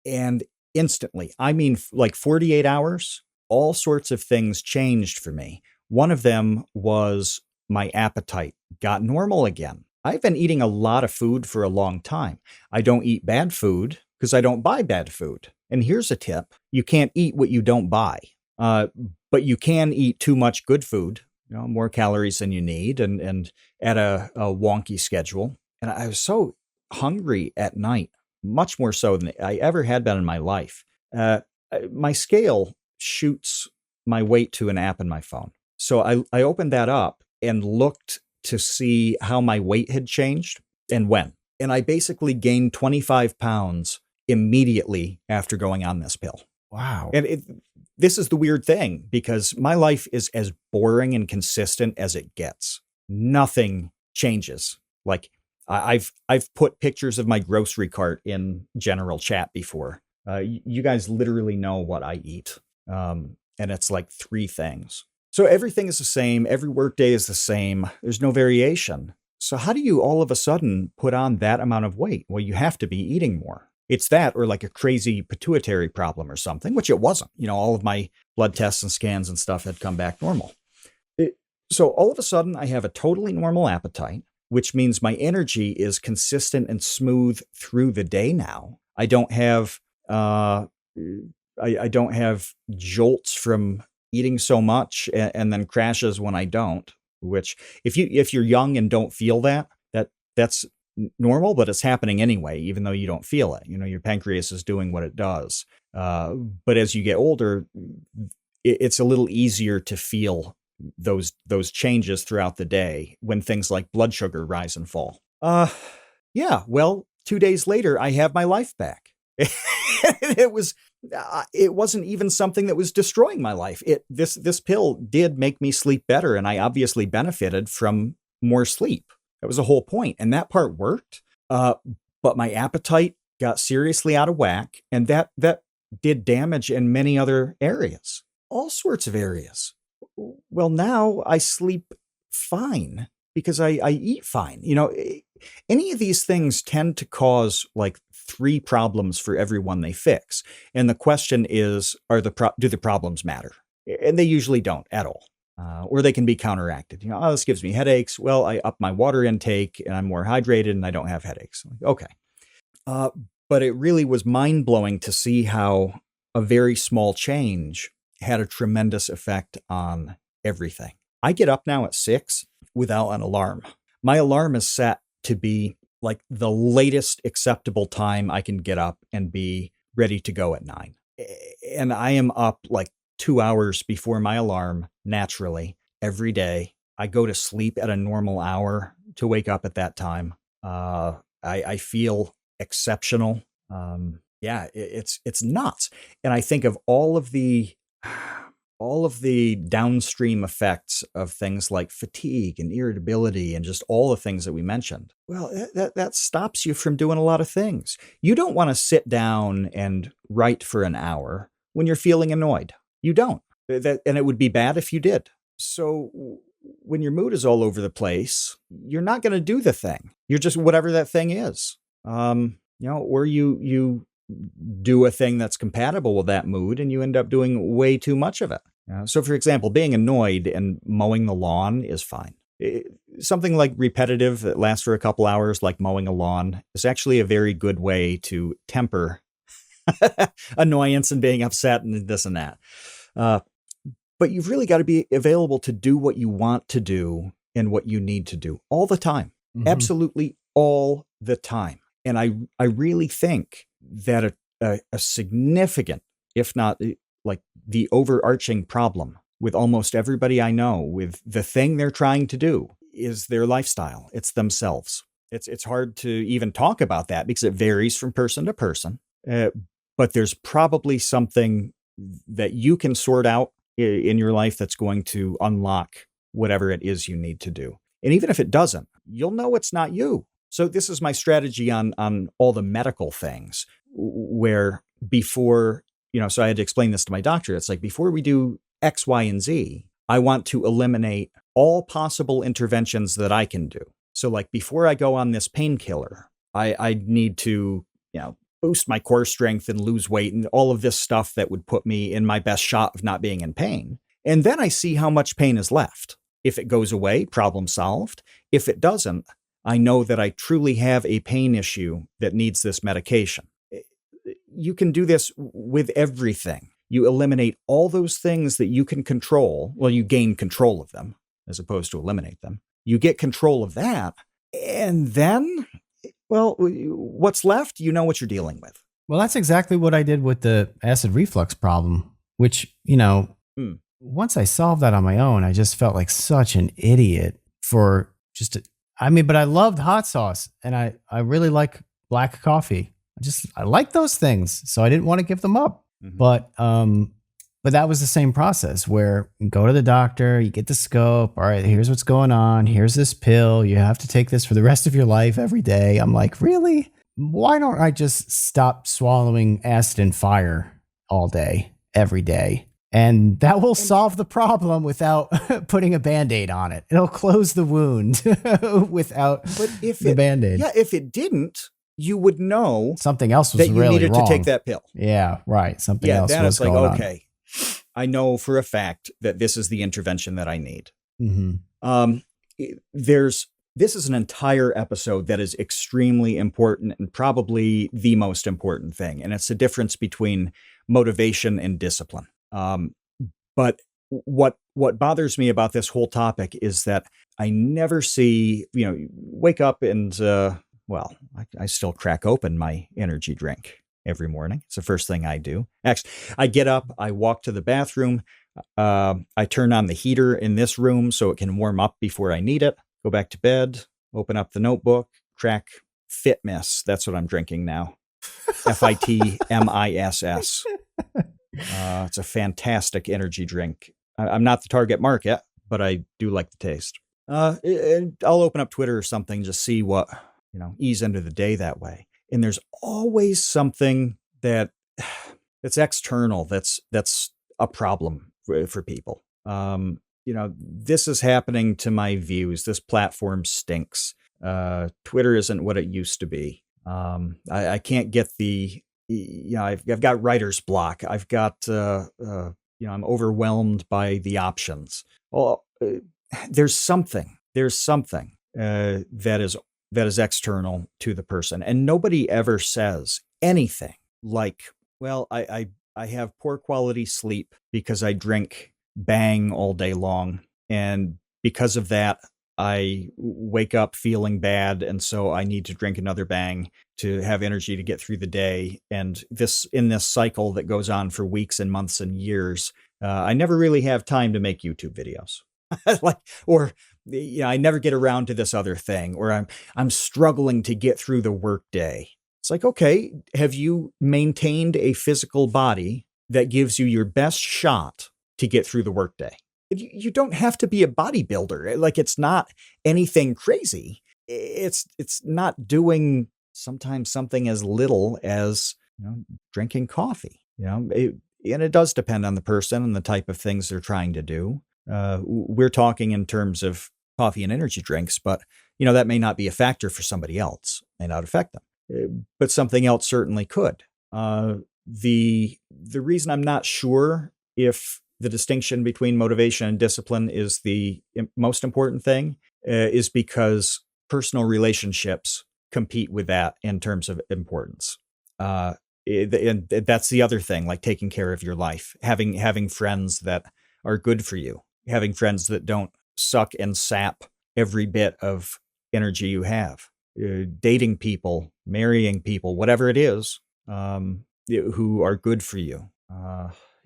And instantly, I mean, like 48 hours, all sorts of things changed for me. One of them was my appetite got normal again. I've been eating a lot of food for a long time. I don't eat bad food because I don't buy bad food. And here's a tip. You can't eat what you don't buy, but you can eat too much good food, more calories than you need and at a wonky schedule. And I was so hungry at night, much more so than I ever had been in my life. My scale shoots my weight to an app in my phone. So I opened that up and looked to see how my weight had changed and when. And I basically gained 25 pounds immediately after going on this pill. Wow. And this is the weird thing, because my life is as boring and consistent as it gets. Nothing changes. Like, I've put pictures of my grocery cart in general chat before. You guys literally know what I eat. And it's like 3 things. So everything is the same. Every workday is the same. There's no variation. So how do you all of a sudden put on that amount of weight? Well, you have to be eating more. It's that or like a crazy pituitary problem or something, which it wasn't. All of my blood tests and scans and stuff had come back normal. So all of a sudden I have a totally normal appetite, which means my energy is consistent and smooth through the day now. I don't have I don't have jolts from eating so much and then crashes when I don't. Which, if you're young and don't feel that's normal, but it's happening anyway, even though you don't feel it. Your pancreas is doing what it does. But as you get older, it's a little easier to feel those changes throughout the day when things like blood sugar rise and fall. Yeah. Well, 2 days later, I have my life back. It wasn't even something that was destroying my life. This pill did make me sleep better, and I obviously benefited from more sleep. That was the whole point, and that part worked. But my appetite got seriously out of whack, and that did damage in many other areas, all sorts of areas. Well, now I sleep fine because I eat fine. Any of these things tend to cause like 3 problems for every one they fix. And the question is, do the problems matter? And they usually don't at all. Or they can be counteracted. This gives me headaches. Well, I up my water intake and I'm more hydrated and I don't have headaches. Okay. But it really was mind-blowing to see how a very small change had a tremendous effect on everything. I get up now at 6 without an alarm. My alarm is set to be like the latest acceptable time I can get up and be ready to go at 9. And I am up like 2 hours before my alarm naturally every day. I go to sleep at a normal hour to wake up at that time. I feel exceptional. It's nuts. And I think of all of the downstream effects of things like fatigue and irritability and just all the things that we mentioned. Well, that stops you from doing a lot of things. You don't want to sit down and write for an hour when you're feeling annoyed. You don't. And it would be bad if you did. So when your mood is all over the place, you're not going to do the thing. You're just whatever that thing is. Or you do a thing that's compatible with that mood and you end up doing way too much of it. So, for example, being annoyed and mowing the lawn is fine. Something like repetitive that lasts for a couple hours, like mowing a lawn, is actually a very good way to temper annoyance and being upset and this and that. But you've really got to be available to do what you want to do and what you need to do all the time. Mm-hmm. Absolutely all the time. And I really think that a significant, if not like the overarching problem with almost everybody I know with the thing they're trying to do is their lifestyle. It's themselves. It's hard to even talk about that because it varies from person to person. But there's probably something that you can sort out in your life that's going to unlock whatever it is you need to do. And even if it doesn't, you'll know it's not you. So this is my strategy on all the medical things where before, so I had to explain this to my doctor. It's like, before we do X, Y, and Z, I want to eliminate all possible interventions that I can do. So like before I go on this painkiller, I need to, boost my core strength and lose weight and all of this stuff that would put me in my best shot of not being in pain. And then I see how much pain is left. If it goes away, problem solved. If it doesn't, I know that I truly have a pain issue that needs this medication. You can do this with everything. You eliminate all those things that you can control. Well, you gain control of them as opposed to eliminate them. You get control of that. And then, well, what's left, you know what you're dealing with. Well, that's exactly what I did with the acid reflux problem, which, once I solved that on my own, I just felt like such an idiot for but I loved hot sauce and I really like black coffee. I like those things. So I didn't want to give them up. Mm-hmm. But that was the same process where you go to the doctor, you get the scope. All right, here's what's going on. Here's this pill. You have to take this for the rest of your life every day. I'm like, really? Why don't I just stop swallowing acid and fire all day, every day? And that will solve the problem without putting a Band-Aid on it. It'll close the wound without the Band-Aid. Yeah, if it didn't, you would know something else was that you really needed wrong. To take that pill. Yeah, right. Something else was going on. Yeah, then it's like, okay, I know for a fact that this is the intervention that I need. Mm-hmm. This is an entire episode that is extremely important and probably the most important thing. And it's the difference between motivation and discipline. But what bothers me about this whole topic is that I never see, wake up and, I still crack open my energy drink every morning. It's the first thing I do. Actually, I get up, I walk to the bathroom. I turn on the heater in this room so it can warm up before I need it. Go back to bed, open up the notebook, crack Fitmiss. That's what I'm drinking now. Fitmiss. It's a fantastic energy drink. I'm not the target market, but I do like the taste. I'll open up Twitter or something, just see what, ease into the day that way. And there's always something that's external, that's a problem for people. This is happening to my views. This platform stinks. Twitter isn't what it used to be. I can't get I've got writer's block. I've got, I'm overwhelmed by the options. Well, there's something that is external to the person. And nobody ever says anything like, well, I have poor quality sleep because I drink Bang all day long. And because of that, I wake up feeling bad. And so I need to drink another Bang to have energy to get through the day. And in this cycle that goes on for weeks and months and years, I never really have time to make YouTube videos. I never get around to this other thing, or I'm struggling to get through the work day. It's like, okay, have you maintained a physical body that gives you your best shot to get through the workday? You don't have to be a bodybuilder. Like, it's not anything crazy. It's not doing sometimes something as little as, drinking coffee. And it does depend on the person and the type of things they're trying to do. We're talking in terms of coffee and energy drinks, but that may not be a factor for somebody else, may not affect them. But something else certainly could. The reason I'm not sure if the distinction between motivation and discipline is the most important thing is because personal relationships compete with that in terms of importance. And that's the other thing, like taking care of your life, having friends that are good for you, having friends that don't suck and sap every bit of energy you have, dating people, marrying people, whatever it is, who are good for you.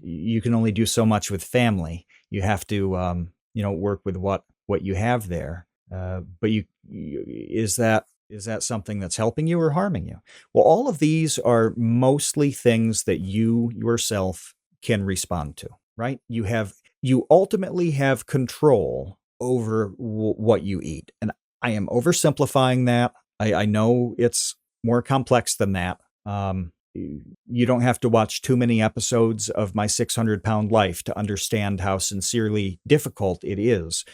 You can only do so much with family. You have to, work with what you have there. But is that something that's helping you or harming you? Well, all of these are mostly things that you yourself can respond to, right? You ultimately have control over what you eat. And I am oversimplifying that. I know it's more complex than that. You don't have to watch too many episodes of My 600-Pound Life to understand how sincerely difficult it is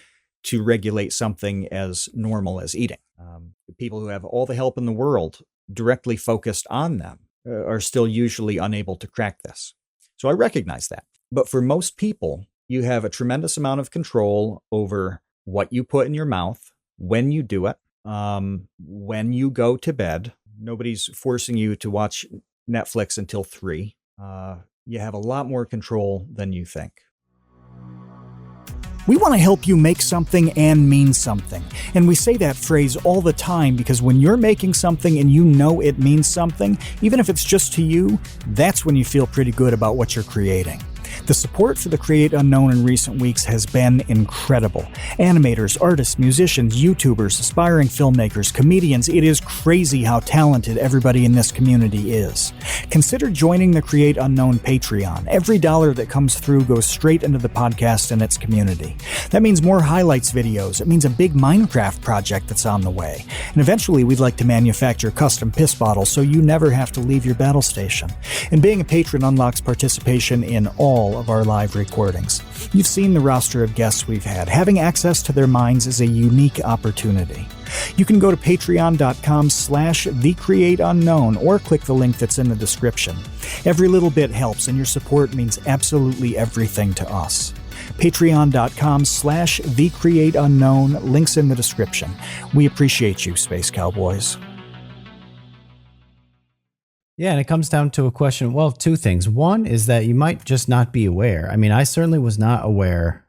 to regulate something as normal as eating. People who have all the help in the world directly focused on them are still usually unable to crack this. So I recognize that. But for most people, you have a tremendous amount of control over what you put in your mouth, when you do it, when you go to bed. Nobody's forcing you to watch Netflix until 3. You have a lot more control than you think. We want to help you make something and mean something. And we say that phrase all the time because when you're making something and you know it means something, even if it's just to you, that's when you feel pretty good about what you're creating. The support for the Create Unknown in recent weeks has been incredible. Animators, artists, musicians, YouTubers, aspiring filmmakers, comedians, it is crazy how talented everybody in this community is. Consider joining the Create Unknown Patreon. Every dollar that comes through goes straight into the podcast and its community. That means more highlights videos. It means a big Minecraft project that's on the way. And eventually we'd like to manufacture custom piss bottles so you never have to leave your battle station. And being a patron unlocks participation in all of our live recordings. You've seen the roster of guests we've had. Having access to their minds is a unique opportunity. You can go to patreon.com/thecreateunknown or click the link that's in the description. Every little bit helps and your support means absolutely everything to us. Patreon.com/thecreateunknown, links in the description. We appreciate you, Space Cowboys. Yeah, and it comes down to a question. Well, two things. One is that you might just not be aware. I mean, I certainly was not aware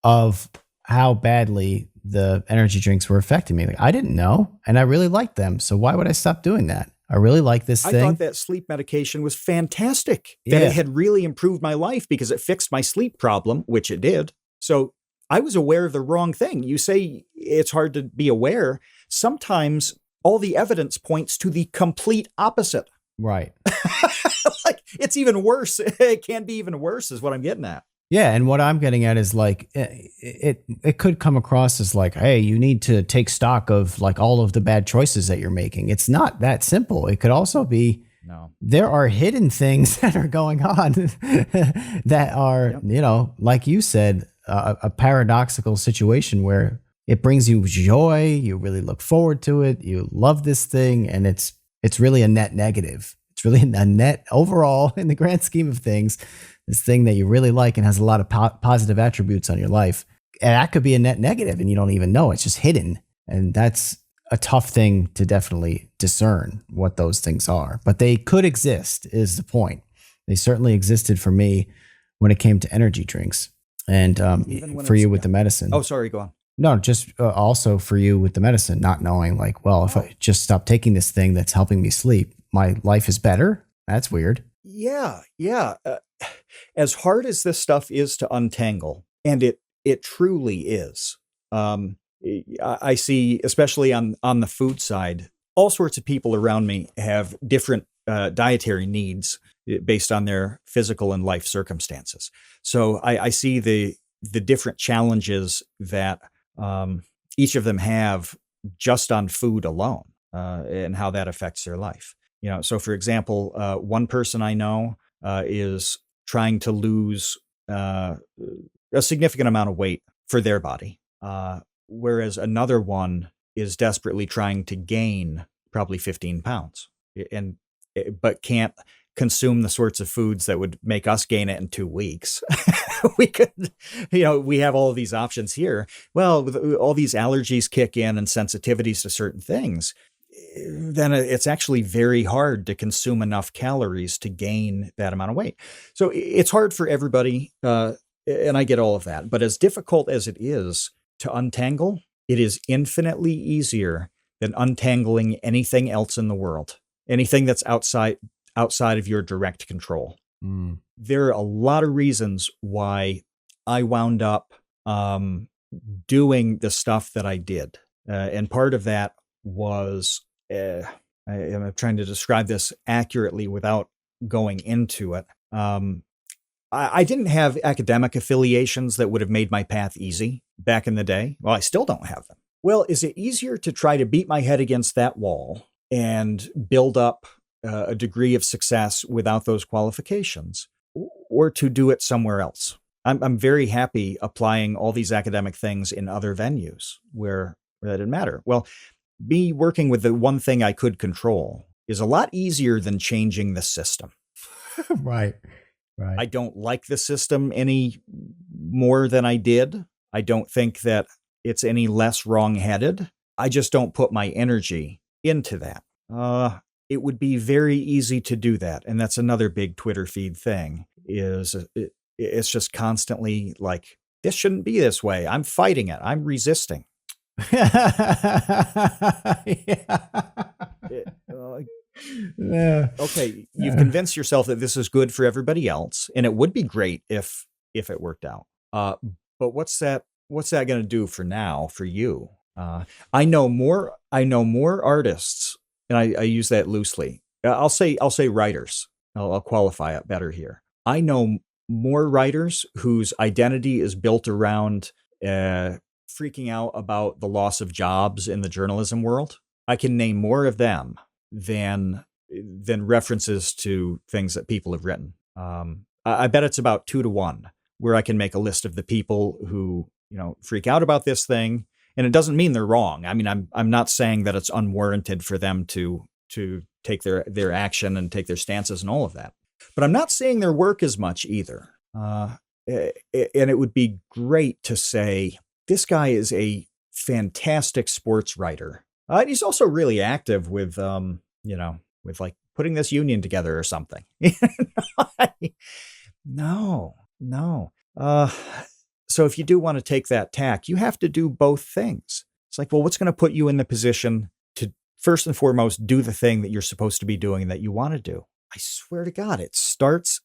of how badly the energy drinks were affecting me. Like, I didn't know, and I really liked them. So why would I stop doing that? I really like this thing. I thought that sleep medication was fantastic. That it had really improved my life because it fixed my sleep problem, which it did. So I was aware of the wrong thing. You say it's hard to be aware. Sometimes all the evidence points to the complete opposite. Right. Like, it's even worse. It can be even worse is what I'm getting at. Yeah. And what I'm getting at is like, it could come across as like, hey, you need to take stock of like all of the bad choices that you're making. It's not that simple. It could also be, there are hidden things that are going on that are, like you said, a paradoxical situation where it brings you joy. You really look forward to it. You love this thing. And it's really a net negative. It's really a net overall in the grand scheme of things. This thing that you really like and has a lot of positive attributes on your life. And that could be a net negative and you don't even know. It's just hidden. And that's a tough thing to definitely discern what those things are. But they could exist is the point. They certainly existed for me when it came to energy drinks. And for you with the medicine. Oh, sorry, go on. No, just also for you with the medicine, not knowing like, well, if I just stop taking this thing that's helping me sleep, my life is better. That's weird. Yeah. As hard as this stuff is to untangle, and it truly is. I see, especially on the food side, all sorts of people around me have different dietary needs based on their physical and life circumstances. So I see the different challenges that each of them have just on food alone, and how that affects their life. So for example, one person I know is trying to lose a significant amount of weight for their body, whereas another one is desperately trying to gain probably 15 pounds, but can't consume the sorts of foods that would make us gain it in 2 weeks. We could, we have all of these options here. Well, with all these allergies kick in and sensitivities to certain things, then it's actually very hard to consume enough calories to gain that amount of weight. So it's hard for everybody, and I get all of that. But as difficult as it is to untangle, it is infinitely easier than untangling anything else in the world, anything that's outside of your direct control. There are a lot of reasons why I wound up doing the stuff that I did. And part of that was, I'm trying to describe this accurately without going into it. I didn't have academic affiliations that would have made my path easy back in the day. Well, I still don't have them. Well, is it easier to try to beat my head against that wall and build up a degree of success without those qualifications, or to do it somewhere else? I'm very happy applying all these academic things in other venues where that didn't matter. Well, me working with the one thing I could control is a lot easier than changing the system. Right. I don't like the system any more than I did. I don't think that it's any less wrong-headed. I just don't put my energy into that. It would be very easy to do that. And that's another big Twitter feed thing, is it's just constantly like, this shouldn't be this way. I'm fighting it. I'm resisting. Okay, you've convinced yourself that this is good for everybody else, and it would be great if it worked out. But what's that going to do for now for you? I know more artists, and I use that loosely. I'll say writers. I'll qualify it better here. I know more writers whose identity is built around freaking out about the loss of jobs in the journalism world. I can name more of them than references to things that people have written. I bet it's about 2 to 1 where I can make a list of the people who, freak out about this thing. And it doesn't mean they're wrong. I mean, I'm not saying that it's unwarranted for them to take their action and take their stances and all of that. But I'm not saying their work as much either. And it would be great to say, this guy is a fantastic sports writer. He's also really active with, with like putting this union together or something. No. So if you do want to take that tack, you have to do both things. It's like, well, what's going to put you in the position to first and foremost do the thing that you're supposed to be doing and that you want to do? I swear to God, it starts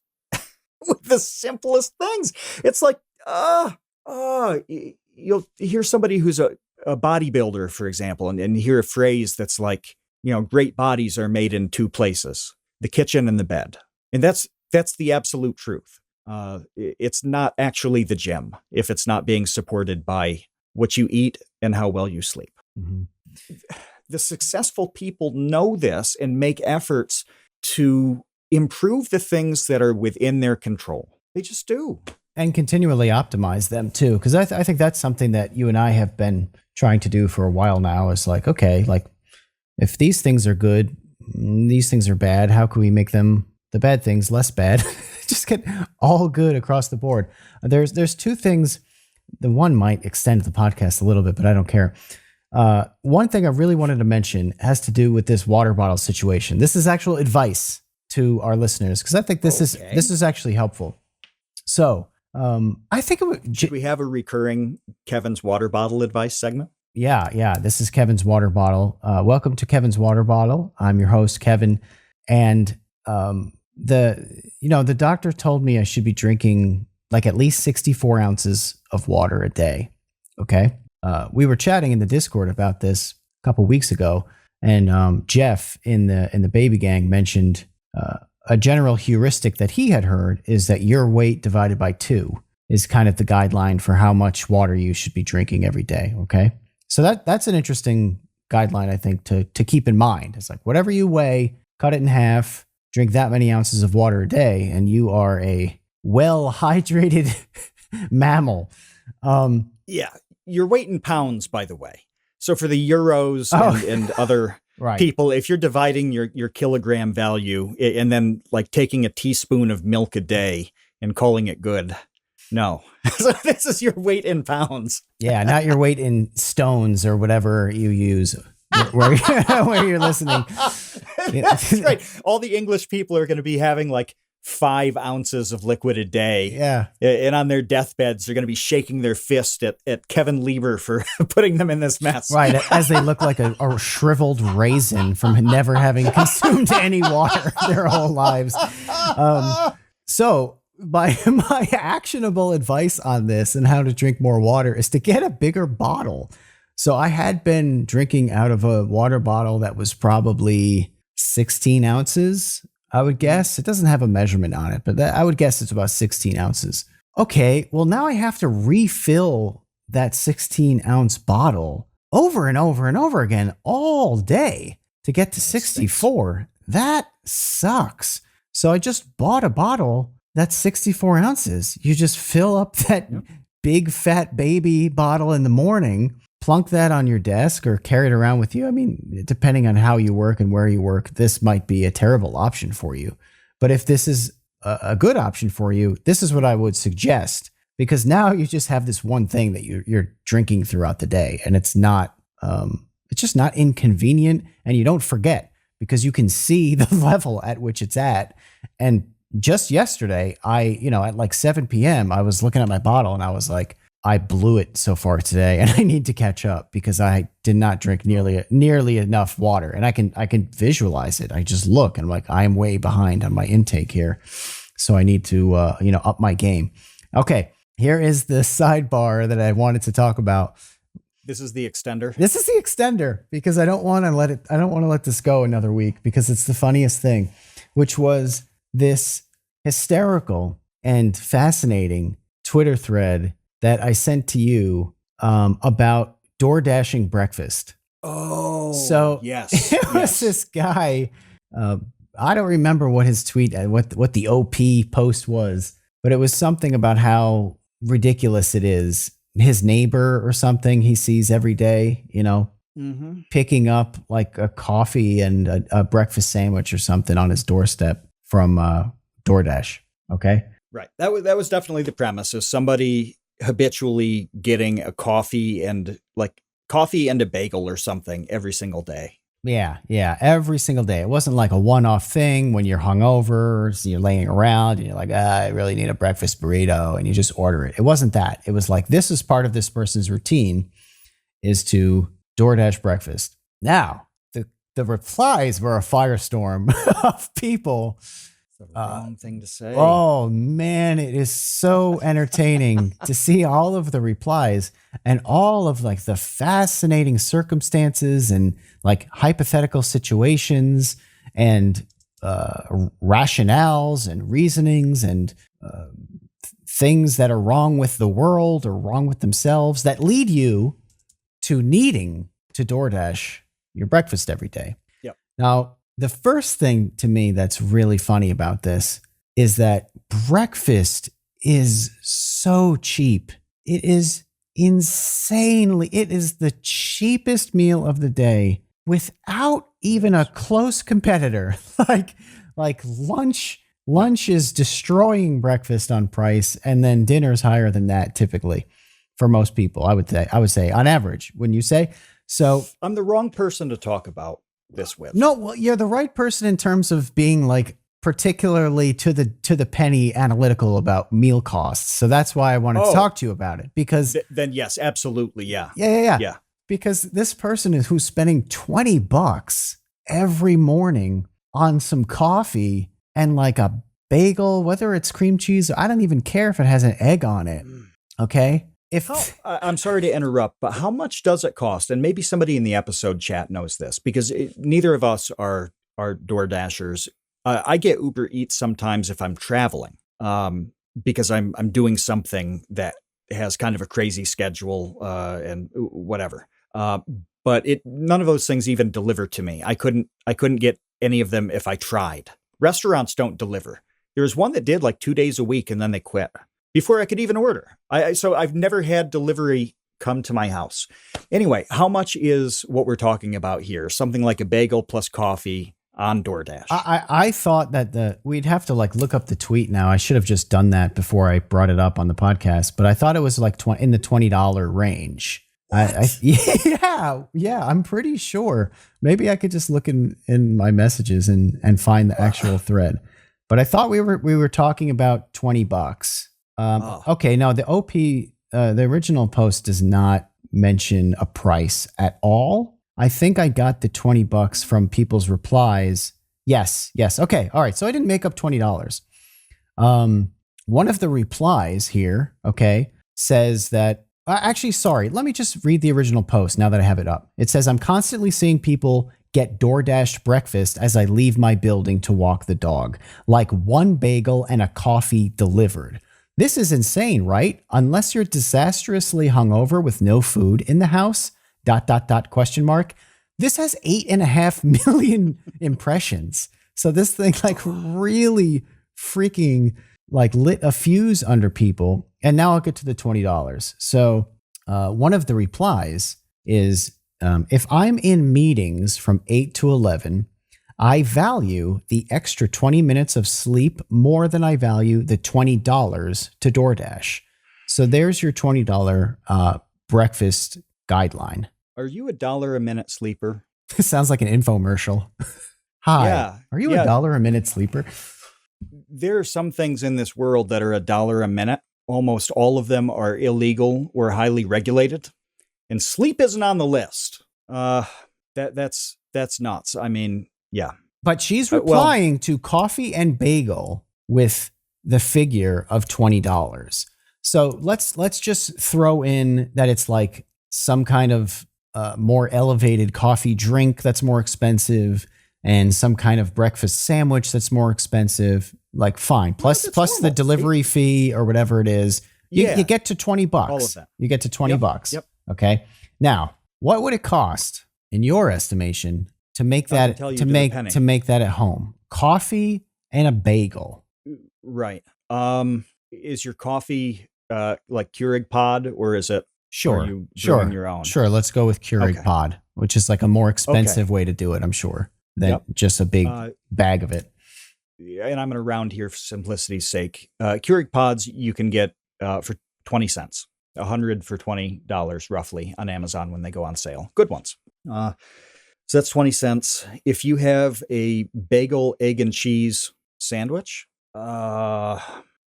with the simplest things. It's like, you'll hear somebody who's a bodybuilder, for example, and hear a phrase that's like, great bodies are made in 2 places, the kitchen and the bed. And that's the absolute truth. It's not actually the gym if it's not being supported by what you eat and how well you sleep. Mm-hmm. The successful people know this and make efforts to improve the things that are within their control. They just do. And continually optimize them too. Because I think that's something that you and I have been trying to do for a while now. Is like, okay, like if these things are good, these things are bad, how can we make them, the bad things, less bad? Just get all good across the board. There's 2 things. The one might extend the podcast a little bit, but I don't care. One thing I really wanted to mention has to do with this water bottle situation. This is actual advice to our listeners, because I think this is actually helpful. So I think should we have a recurring Kevin's water bottle advice segment? Yeah. This is Kevin's water bottle. Welcome to Kevin's water bottle. I'm your host, Kevin, and the doctor told me I should be drinking like at least 64 ounces of water a day. Okay. We were chatting in the Discord about this a couple weeks ago, And Jeff in the baby gang mentioned a general heuristic that he had heard is that your weight divided by 2 is kind of the guideline for how much water you should be drinking every day. Okay. So that's an interesting guideline, I think, to keep in mind. It's like whatever you weigh, cut it in half, drink that many ounces of water a day, and you are a well-hydrated mammal. Yeah. Your weight in pounds, by the way. So for the euros and other Right. people, if you're dividing your kilogram value and then like taking a teaspoon of milk a day and calling it good, no. So this is your weight in pounds. Yeah, not your weight in stones or whatever you use where you're listening. That's right. All the English people are going to be having like 5 ounces of liquid a day. Yeah. And on their deathbeds, they're going to be shaking their fist at Kevin Lieber for putting them in this mess. Right. As they look like a shriveled raisin from never having consumed any water their whole lives. So my actionable advice on this and how to drink more water is to get a bigger bottle. So I had been drinking out of a water bottle that was probably 16 ounces. I would guess. It doesn't have a measurement on it, but I would guess it's about 16 ounces. Okay, well, now I have to refill that 16-ounce bottle over and over and over again all day to get to 64. That sucks. So I just bought a bottle that's 64 ounces. You just fill up that big fat baby bottle in the morning, plunk that on your desk or carry it around with you. I mean, depending on how you work and where you work, this might be a terrible option for you. But if this is a good option for you, this is what I would suggest, because now you just have this one thing that you're drinking throughout the day, and it's just not inconvenient, and you don't forget because you can see the level at which it's at. And just yesterday, at like 7 p.m., I was looking at my bottle and I was like, I blew it so far today, and I need to catch up because I did not drink nearly enough water. And I can visualize it. I just look and I'm like, I'm way behind on my intake here, so I need to up my game. Okay, here is the sidebar that I wanted to talk about. This is the extender. This is the extender because I don't want to let this go another week because it's the funniest thing, which was this hysterical and fascinating Twitter thread that I sent to you about DoorDashing breakfast. Oh, so yes. It was this guy. I don't remember what his tweet, what the OP post was, but it was something about how ridiculous it is. His neighbor or something he sees every day, picking up like a coffee and a breakfast sandwich or something on his doorstep from DoorDash. Okay. Right. That was definitely the premise, is somebody habitually getting a coffee and a bagel or something every single day. Yeah, every single day. It wasn't like a one-off thing when you're hungover, so you're laying around and you're like, I really need a breakfast burrito, and you just order it. It wasn't that. It was like, this is part of this person's routine, is to DoorDash breakfast. Now, the replies were a firestorm of people. The wrong thing to say. Oh man, it is so entertaining to see all of the replies and all of like the fascinating circumstances and like hypothetical situations and rationales and reasonings and things that are wrong with the world or wrong with themselves that lead you to needing to DoorDash your breakfast every day. Yep. Now, the first thing to me that's really funny about this is that breakfast is so cheap. It is insanely, it is the cheapest meal of the day without even a close competitor. like lunch is destroying breakfast on price, and then dinner's higher than that typically for most people. I would say on average, wouldn't you say? So I'm the wrong person to talk about this with. No, well, you're the right person in terms of being like particularly to the penny analytical about meal costs. So that's why I wanted to talk to you about it, because then yes, absolutely. Yeah. Yeah. Because this person who's spending $20 every morning on some coffee and like a bagel, whether it's cream cheese, I don't even care if it has an egg on it. Okay. I'm sorry to interrupt, but how much does it cost? And maybe somebody in the episode chat knows this because neither of us are DoorDashers. I get Uber Eats sometimes if I'm traveling, because I'm doing something that has kind of a crazy schedule and whatever. But none of those things even deliver to me. I couldn't get any of them if I tried. Restaurants don't deliver. There was one that did like 2 days a week and then they quit before I could even order. So I've never had delivery come to my house. Anyway, how much is what we're talking about here? Something like a bagel plus coffee on DoorDash. I thought that we'd have to like look up the tweet now. I should have just done that before I brought it up on the podcast, but I thought it was like in the $20 range. Yeah, I'm pretty sure. Maybe I could just look in my messages and find the actual thread. But I thought we were talking about $20. Okay, no, the OP, the original post does not mention a price at all. I think I got the $20 from people's replies. Yes. Okay, all right. So I didn't make up $20. One of the replies here, okay, says that. Actually, sorry. Let me just read the original post now that I have it up. It says, I'm constantly seeing people get DoorDash breakfast as I leave my building to walk the dog. Like one bagel and a coffee delivered. This is insane, right? Unless you're disastrously hungover with no food in the house, ... question mark. This has 8.5 million impressions. So this thing like really freaking like lit a fuse under people. And now I'll get to the $20. So one of the replies is, if I'm in meetings from 8 to 11, I value the extra 20 minutes of sleep more than I value the $20 to DoorDash. So there's your $20 breakfast guideline. Are you $1 a minute sleeper? This sounds like an infomercial. Hi, yeah, are you $1 a minute sleeper? There are some things in this world that are $1 a minute. Almost all of them are illegal or highly regulated, and sleep isn't on the list. That's nuts. I mean, yeah. But she's replying to coffee and bagel with the figure of $20. So let's just throw in that it's like some kind of more elevated coffee drink that's more expensive, and some kind of breakfast sandwich that's more expensive. Like fine, plus the delivery fee or whatever it is. You get to $20. All of that. You get to $20. Yep. Okay. Now, what would it cost in your estimation to make that to make that at home? Coffee and a bagel. Right. Is your coffee like Keurig pod, or is it? Sure. Are you brewing your own? Sure. Let's go with Keurig pod, which is like a more expensive way to do it, I'm sure, than just a big bag of it. And I'm going to round here for simplicity's sake. Keurig pods you can get for 20 cents, 100 for $20 roughly on Amazon when they go on sale. Good ones. So that's 20 cents. If you have a bagel, egg, and cheese sandwich,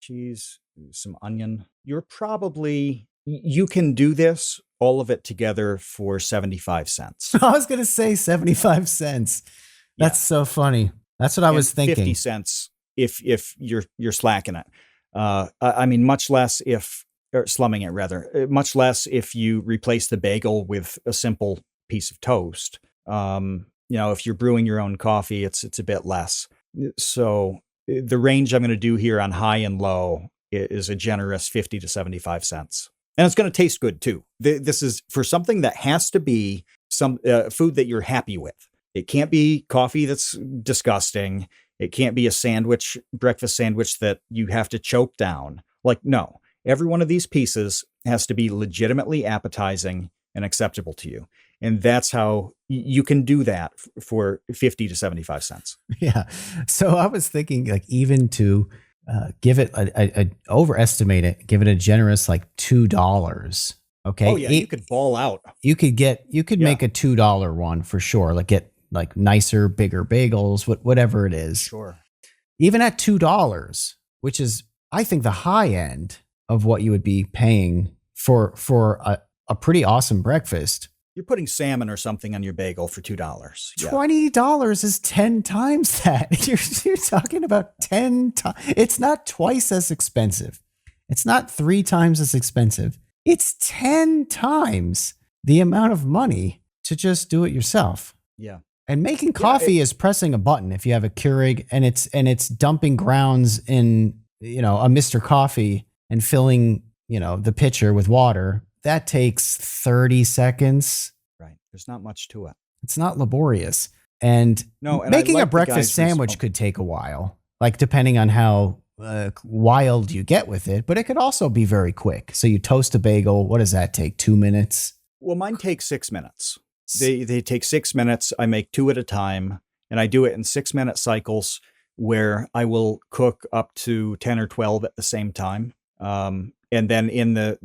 cheese, some onion, you can do this, all of it together for 75 cents. I was going to say 75 cents. That's so funny. That's what I was thinking. 50 cents if you're slacking it. I mean, much less slumming it rather, much less if you replace the bagel with a simple piece of toast. If you're brewing your own coffee, it's a bit less. So the range I'm going to do here on high and low is a generous 50 to 75 cents. And it's going to taste good too. This is for something that has to be some food that you're happy with. It can't be coffee that's disgusting. It can't be a breakfast sandwich that you have to choke down. Like, no, every one of these pieces has to be legitimately appetizing and acceptable to you. And that's how you can do that for 50 to 75 cents. Yeah. So I was thinking like even to give it overestimate it, give it a generous like $2. Okay. Oh yeah. You could ball out. You could make a $2 one for sure. Like get like nicer, bigger bagels, whatever it is. Sure. Even at $2, which is, I think, the high end of what you would be paying for a pretty awesome breakfast. You're putting salmon or something on your bagel for $2. Yeah. $20 is 10 times that. You're talking about 10 times. It's not twice as expensive. It's not 3 times as expensive. It's 10 times the amount of money to just do it yourself. Yeah. And making coffee is pressing a button if you have a Keurig and it's dumping grounds in, a Mr. Coffee and filling, the pitcher with water. That takes 30 seconds. Right. There's not much to it. It's not laborious. And making a breakfast sandwich could take a while, like depending on how wild you get with it, but it could also be very quick. So you toast a bagel. What does that take? 2 minutes? Well, mine takes 6 minutes. They take 6 minutes. I make 2 at a time, and I do it in 6-minute cycles where I will cook up to 10 or 12 at the same time. And then in the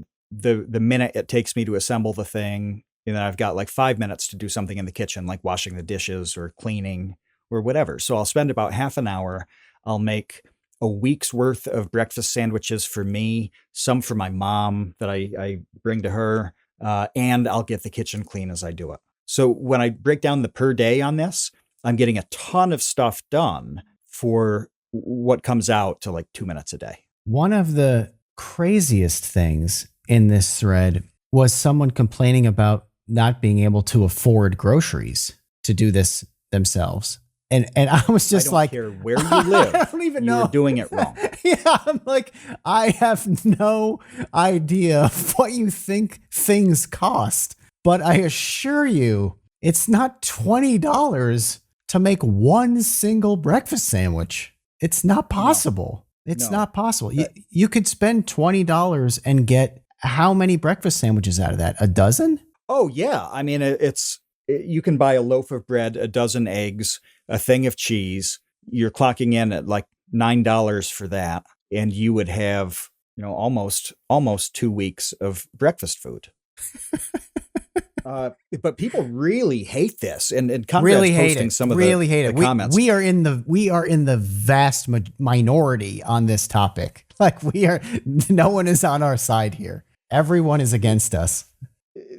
minute it takes me to assemble the thing, and then I've got like 5 minutes to do something in the kitchen, like washing the dishes or cleaning or whatever. So I'll spend about half an hour. I'll make a week's worth of breakfast sandwiches for me, some for my mom that I bring to her, and I'll get the kitchen clean as I do it. So when I break down the per day on this, I'm getting a ton of stuff done for what comes out to like 2 minutes a day. One of the craziest things in this thread was someone complaining about not being able to afford groceries to do this themselves. And I was just I don't care where you live. I don't even know. You're doing it wrong. Yeah, I'm like, I have no idea what you think things cost. But I assure you, it's not $20 to make one single breakfast sandwich. It's not possible. It's not possible. You could spend $20 and get how many breakfast sandwiches out of that? A dozen? Oh, yeah. I mean, you can buy a loaf of bread, a dozen eggs, a thing of cheese. You're clocking in at like $9 for that. And you would have, almost 2 weeks of breakfast food. But people really hate this, and Conrad's really hate posting it. some of really the, hate the it. comments. We are in the vast minority on this topic. Like no one is on our side here. Everyone is against us.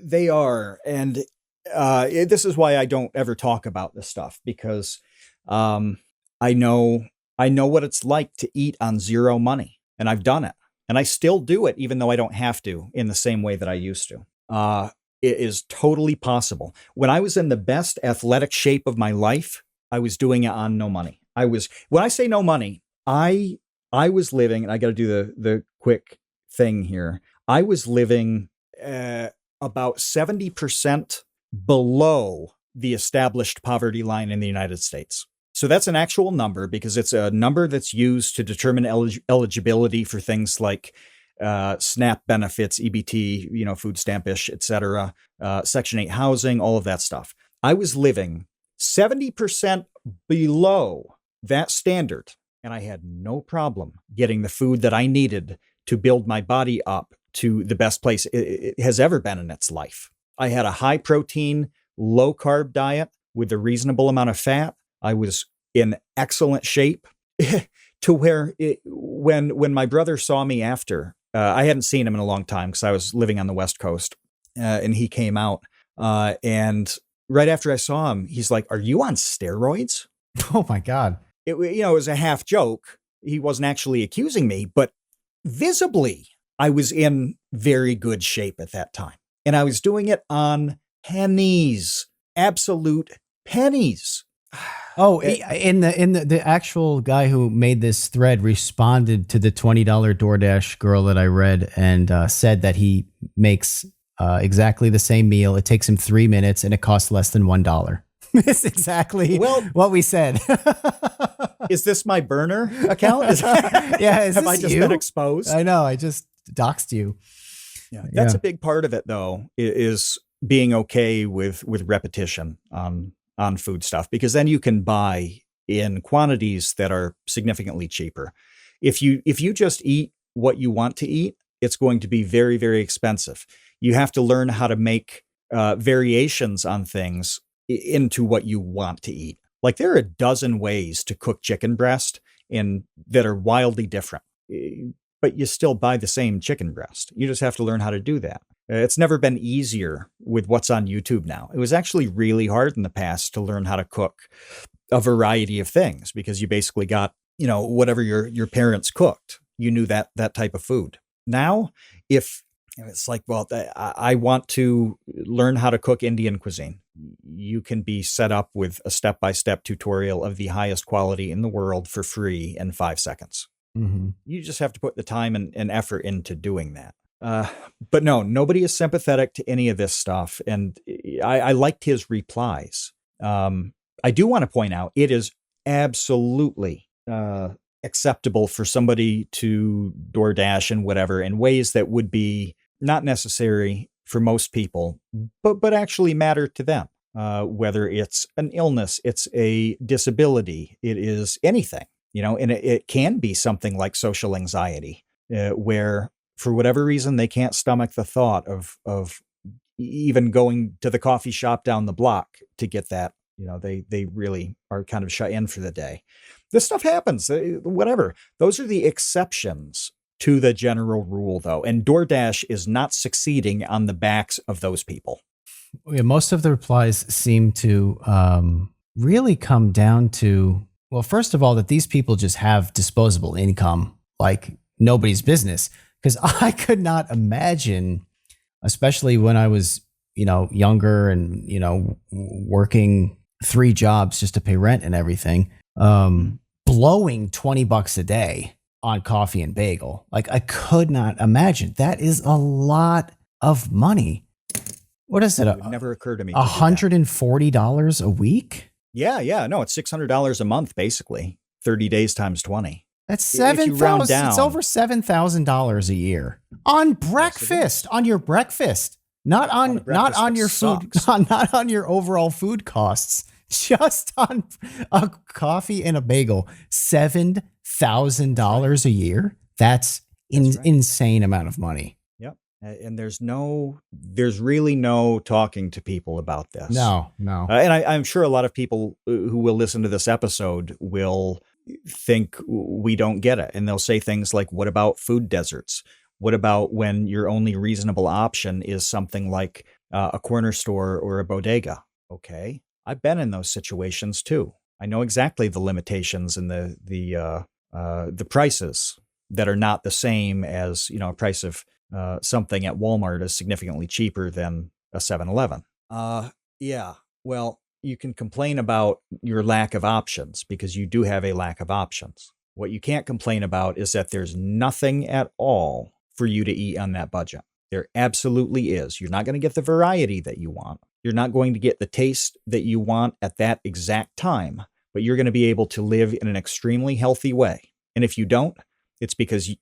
They are, and this is why I don't ever talk about this stuff, because I know what it's like to eat on zero money, and I've done it, and I still do it, even though I don't have to in the same way that I used to. It is totally possible. When I was in the best athletic shape of my life, I was doing it on no money. When I say no money, I was living, and I got to do the quick thing here. I was living about 70% below the established poverty line in the United States. So that's an actual number, because it's a number that's used to determine eligibility for things like SNAP benefits, EBT, food stamp-ish, etc., Section 8 housing, all of that stuff. I was living 70% below that standard, and I had no problem getting the food that I needed to build my body up to the best place it has ever been in its life. I had a high protein, low carb diet with a reasonable amount of fat. I was in excellent shape to where when my brother saw me after, I hadn't seen him in a long time because I was living on the West Coast, and he came out, and right after I saw him, he's like, "Are you on steroids?" Oh my God. It was a half joke. He wasn't actually accusing me, but visibly, I was in very good shape at that time. And I was doing it on pennies, absolute pennies. Oh, in the actual guy who made this thread responded to the $20 DoorDash girl that I read, and said that he makes exactly the same meal. It takes him 3 minutes and it costs less than $1. It's exactly what we said. Is this my burner account? Have I just been exposed? I know. I just doxed you. Yeah, that's a big part of it, though, is being okay with repetition on food stuff, because then you can buy in quantities that are significantly cheaper. If you just eat what you want to eat, it's going to be very, very expensive. You have to learn how to make variations on things into what you want to eat. Like, there are a dozen ways to cook chicken breast that are wildly different, but you still buy the same chicken breast. You just have to learn how to do that. It's never been easier with what's on YouTube now. It was actually really hard in the past to learn how to cook a variety of things, because you basically got, whatever your parents cooked. You knew that type of food. Now, if And it's like, well, I want to learn how to cook Indian cuisine. You can be set up with a step-by-step tutorial of the highest quality in the world for free in 5 seconds. Mm-hmm. You just have to put the time and effort into doing that. But no, nobody is sympathetic to any of this stuff. And I liked his replies. I do want to point out, it is absolutely acceptable for somebody to DoorDash and whatever in ways that would be not necessary for most people, but actually matter to them. Whether it's an illness, it's a disability, it is anything, and it can be something like social anxiety, where for whatever reason they can't stomach the thought of even going to the coffee shop down the block to get that. They really are kind of shut in for the day. This stuff happens, whatever. Those are the exceptions to the general rule, though. And DoorDash is not succeeding on the backs of those people. Yeah, most of the replies seem to really come down to, well, first of all, that these people just have disposable income like nobody's business. Because I could not imagine, especially when I was, younger and, working 3 jobs just to pay rent and everything, blowing $20 a day on coffee and bagel. Like, I could not imagine. That is a lot of money. What is it? It would never occur to me. $140 a week? Yeah. No, it's $600 a month, basically. 30 days times 20. That's $7,000. It's over $7,000 a year on breakfast, on your breakfast, not on your food, not on your overall food costs, just on a coffee and a bagel. $7,000 a year. That's right. Insane amount of money. Yep. And there's really no talking to people about this. No. And I'm sure a lot of people who will listen to this episode will think we don't get it. And they'll say things like, what about food deserts? What about when your only reasonable option is something like a corner store or a bodega? Okay. I've been in those situations too. I know exactly the limitations and the prices that are not the same as, a price of something at Walmart is significantly cheaper than a 7-Eleven. Yeah. Well, you can complain about your lack of options because you do have a lack of options. What you can't complain about is that there's nothing at all for you to eat on that budget. There absolutely is. You're not going to get the variety that you want. You're not going to get the taste that you want at that exact time, but you're going to be able to live in an extremely healthy way. And if you don't, it's because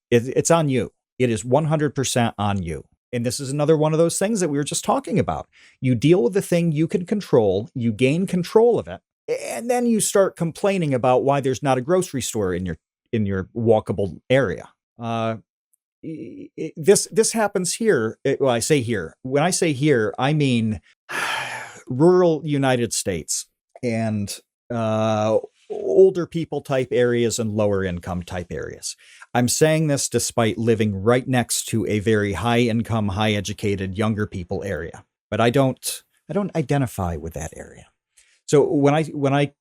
it's on you. It is 100% on you. And this is another one of those things that we were just talking about. You deal with the thing you can control, you gain control of it, and then you start complaining about why there's not a grocery store in your walkable area. This happens here. Well, I say here. When I say here, I mean rural United States and older people type areas and lower income type areas. I'm saying this despite living right next to a very high income, high educated, younger people area. But I don't identify with that area. So when I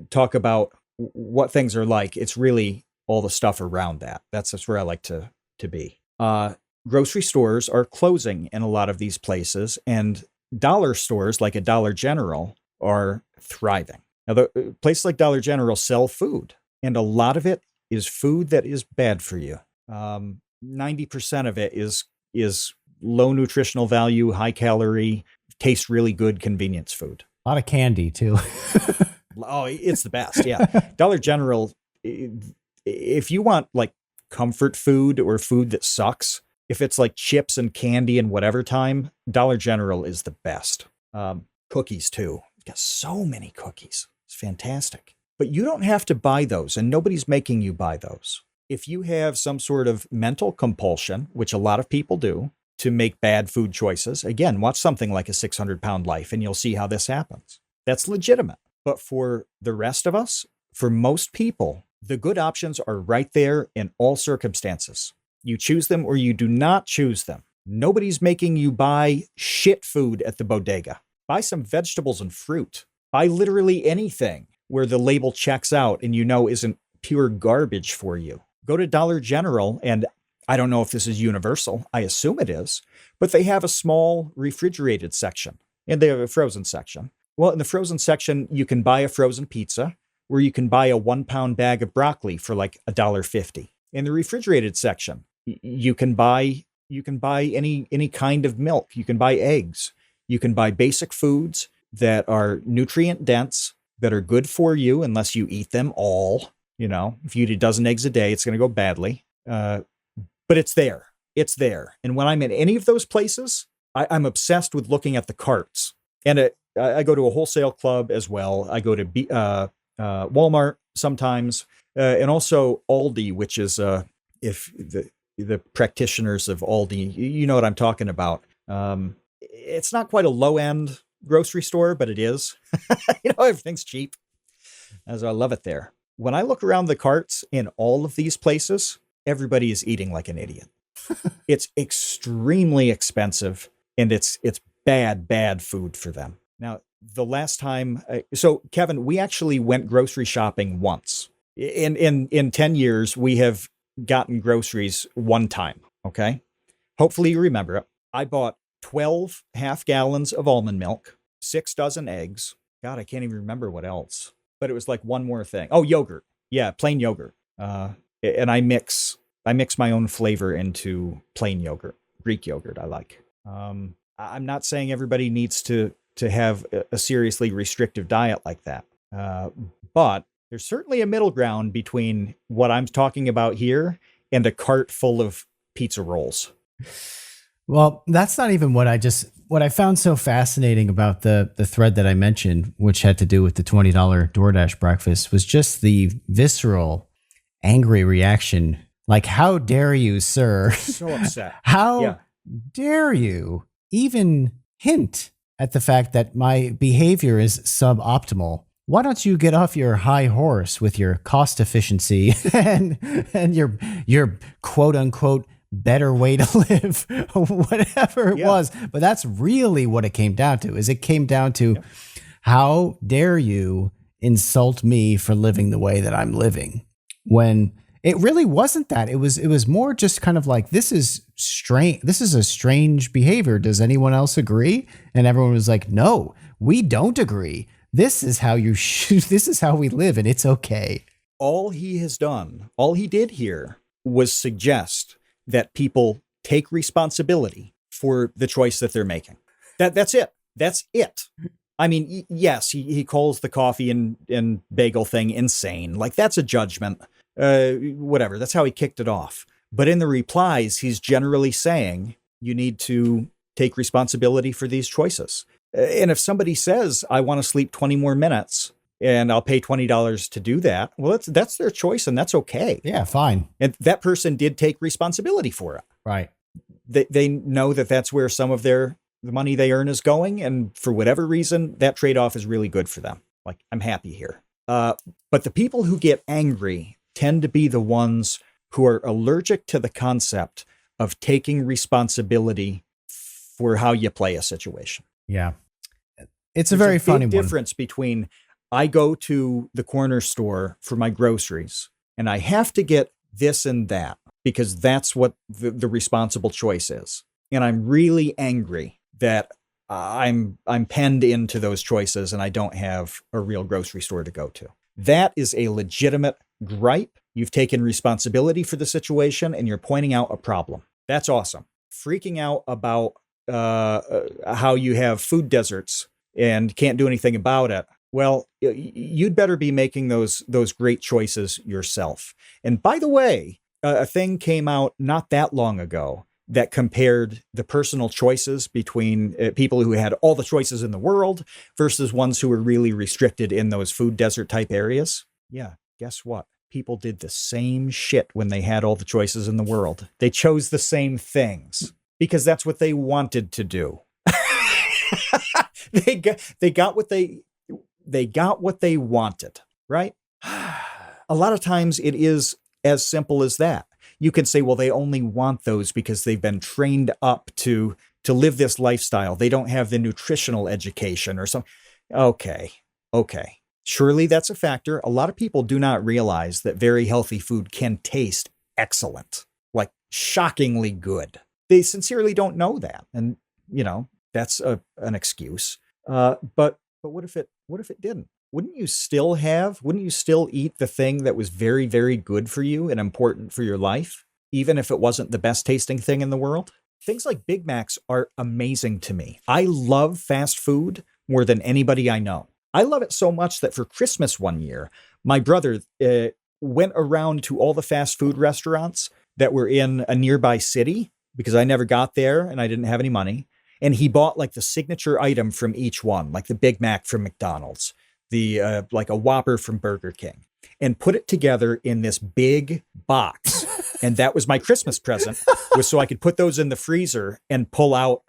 talk about what things are like, it's really all the stuff around that. That's where I like to be. Grocery stores are closing in a lot of these places, and dollar stores like a Dollar General are thriving. Now, the places like Dollar General sell food, and a lot of it is food that is bad for you. 90% of it is low nutritional value, high calorie, tastes really good convenience food. A lot of candy too. Oh, it's the best. Yeah. Dollar General, if you want like comfort food or food that sucks, if it's like chips and candy and whatever time, Dollar General is the best. Cookies too. We've got so many cookies. It's fantastic. But you don't have to buy those, and nobody's making you buy those. If you have some sort of mental compulsion, which a lot of people do, to make bad food choices, again, watch something like A 600-Pound Life, and you'll see how this happens. That's legitimate. But for the rest of us, for most people, the good options are right there in all circumstances. You choose them or you do not choose them. Nobody's making you buy shit food at the bodega. Buy some vegetables and fruit. Buy literally anything where the label checks out and isn't pure garbage for you. Go to Dollar General, and I don't know if this is universal. I assume it is, but they have a small refrigerated section and they have a frozen section. Well, in the frozen section, you can buy a frozen pizza where you can buy a 1-pound bag of broccoli for like $1.50. In the refrigerated section, you can buy any kind of milk. You can buy eggs. You can buy basic foods that are nutrient dense, that are good for you unless you eat them all. You know, if you eat a dozen eggs a day, it's going to go badly. But it's there. It's there. And when I'm in any of those places, I'm obsessed with looking at the carts. And I go to a wholesale club as well. I go to Walmart sometimes, and also Aldi, which is if the practitioners of Aldi, you know what I'm talking about. It's not quite a low end grocery store, but it is. Everything's cheap. As I love it there. When I look around the carts in all of these places, everybody is eating like an idiot. It's extremely expensive, and it's bad food for them. Now, the last time, so Kevin, we actually went grocery shopping once. In 10 years, we have gotten groceries one time. Okay. Hopefully you remember it. I bought 12 half gallons of almond milk, 6 dozen eggs. God, I can't even remember what else, but it was like one more thing. Oh, yogurt. Yeah. Plain yogurt. And I mix my own flavor into plain yogurt, Greek yogurt. I like. I'm not saying everybody needs to have a seriously restrictive diet like that. But there's certainly a middle ground between what I'm talking about here and a cart full of pizza rolls. Well, that's not even what I found so fascinating about the thread that I mentioned, which had to do with the $20 DoorDash breakfast, was just the visceral, angry reaction. Like, how dare you, sir? So upset. How dare you even hint at the fact that my behavior is suboptimal? Why don't you get off your high horse with your cost efficiency and your quote unquote better way to live, whatever it was. But that's really what it came down to. It came down to how dare you insult me for living the way that I'm living, when it really wasn't that. It was more just kind of like, this is strange. This is a strange behavior. Does anyone else agree? And everyone was like, no, we don't agree. This is how this is how we live, and it's okay. All he did here was suggest that people take responsibility for the choice that they're making. That's it. That's it. I mean, yes, he calls the coffee and bagel thing insane. Like, that's a judgment. Whatever. That's how he kicked it off. But in the replies, he's generally saying you need to take responsibility for these choices. And if somebody says, I want to sleep 20 more minutes and I'll pay $20 to do that, well, that's their choice, and that's okay. Yeah, fine. And that person did take responsibility for it. Right. They know that that's where some of the money they earn is going. And for whatever reason, that trade-off is really good for them. Like, I'm happy here. But the people who get angry tend to be the ones who are allergic to the concept of taking responsibility for how you play a situation. Yeah. It's a very funny one. There's a big difference between I go to the corner store for my groceries and I have to get this and that because that's what the responsible choice is. And I'm really angry that I'm penned into those choices and I don't have a real grocery store to go to. That is a legitimate gripe. You've taken responsibility for the situation and you're pointing out a problem. That's awesome. Freaking out about how you have food deserts and can't do anything about it. Well, you'd better be making those great choices yourself. And by the way, a thing came out not that long ago that compared the personal choices between people who had all the choices in the world versus ones who were really restricted in those food desert type areas. Yeah, guess what? People did the same shit when they had all the choices in the world. They chose the same things because that's what they wanted to do. They got what they wanted, right? A lot of times it is as simple as that. You can say, well, they only want those because they've been trained up to live this lifestyle. They don't have the nutritional education or something. Okay. Surely that's a factor. A lot of people do not realize that very healthy food can taste excellent, like shockingly good. They sincerely don't know that. And, that's an excuse. But what if it didn't? Wouldn't you still eat the thing that was very, very good for you and important for your life, even if it wasn't the best tasting thing in the world? Things like Big Macs are amazing to me. I love fast food more than anybody I know. I love it so much that for Christmas one year, my brother went around to all the fast food restaurants that were in a nearby city because I never got there and I didn't have any money. And he bought like the signature item from each one, like the Big Mac from McDonald's, like a Whopper from Burger King, and put it together in this big box. And that was my Christmas present, was so I could put those in the freezer and pull out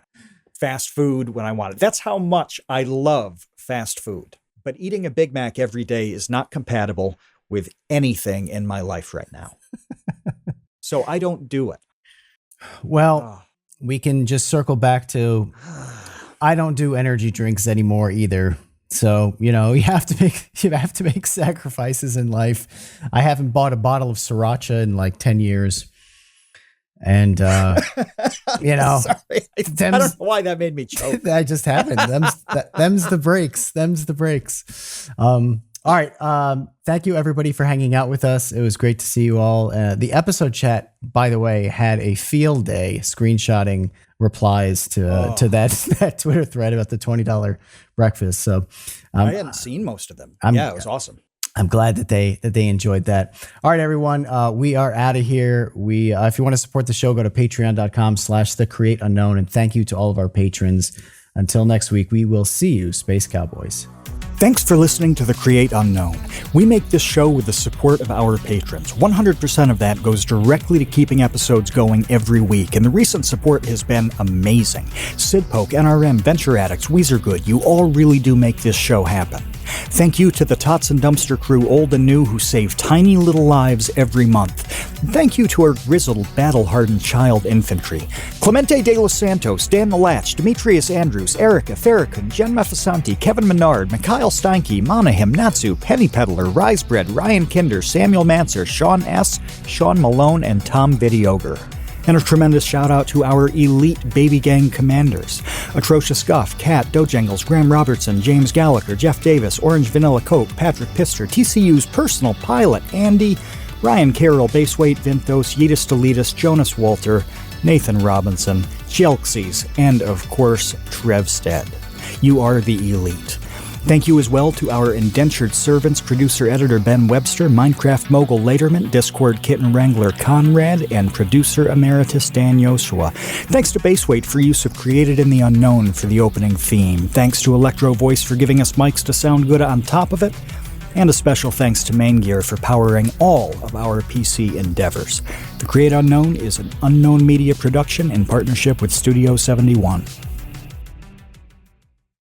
fast food when I wanted. That's how much I love fast food. But eating a Big Mac every day is not compatible with anything in my life right now. So I don't do it. Well, we can just circle back to, I don't do energy drinks anymore either. So, you have to make sacrifices in life. I haven't bought a bottle of sriracha in like 10 years. And, Sorry. I don't know why that made me choke. I just haven't. Them's the breaks. All right. Thank you everybody for hanging out with us. It was great to see you all. The episode chat, by the way, had a field day screenshotting replies to that Twitter thread about the $20 breakfast. So I hadn't seen most of them. It was awesome. I'm glad that they enjoyed that. All right, everyone, we are out of here. We, if you want to support the show, go to patreon.com/thecreateunknown. And thank you to all of our patrons. Until next week, we will see you, Space Cowboys. Thanks for listening to The Create Unknown. We make this show with the support of our patrons. 100% of that goes directly to keeping episodes going every week, and the recent support has been amazing. Sidpoke, NRM, Venture Addicts, Weezergood, you all really do make this show happen. Thank you to the Tots and Dumpster crew, old and new, who save tiny little lives every month. Thank you to our grizzled, battle-hardened child infantry. Clemente de los Santos, Dan the Latch, Demetrius Andrews, Erica, Farrakhan, Jen Mefasanti, Kevin Menard, Mikhail Steinke, Monahim, Natsu, Penny Peddler, Risebread, Ryan Kinder, Samuel Manser, Sean S., Sean Malone, and Tom Vidioger. And a tremendous shout out to our elite baby gang commanders: Atrocious Guff, Kat, Dojangles, Graham Robertson, James Gallagher, Jeff Davis, Orange Vanilla Coke, Patrick Pister, TCU's personal pilot, Andy, Ryan Carroll, Baseweight, Vinthos, Yeetus Deletus, Jonas Walter, Nathan Robinson, Chelxies, and of course, Trevstead. You are the elite. Thank you as well to our indentured servants, producer-editor Ben Webster, Minecraft mogul Laterman, Discord kitten wrangler Conrad, and producer emeritus Dan Yoshua. Thanks to Baseweight for use of Created in the Unknown for the opening theme. Thanks to Electro Voice for giving us mics to sound good on top of it. And a special thanks to Main Gear for powering all of our PC endeavors. The Create Unknown is an Unknown Media production in partnership with Studio 71.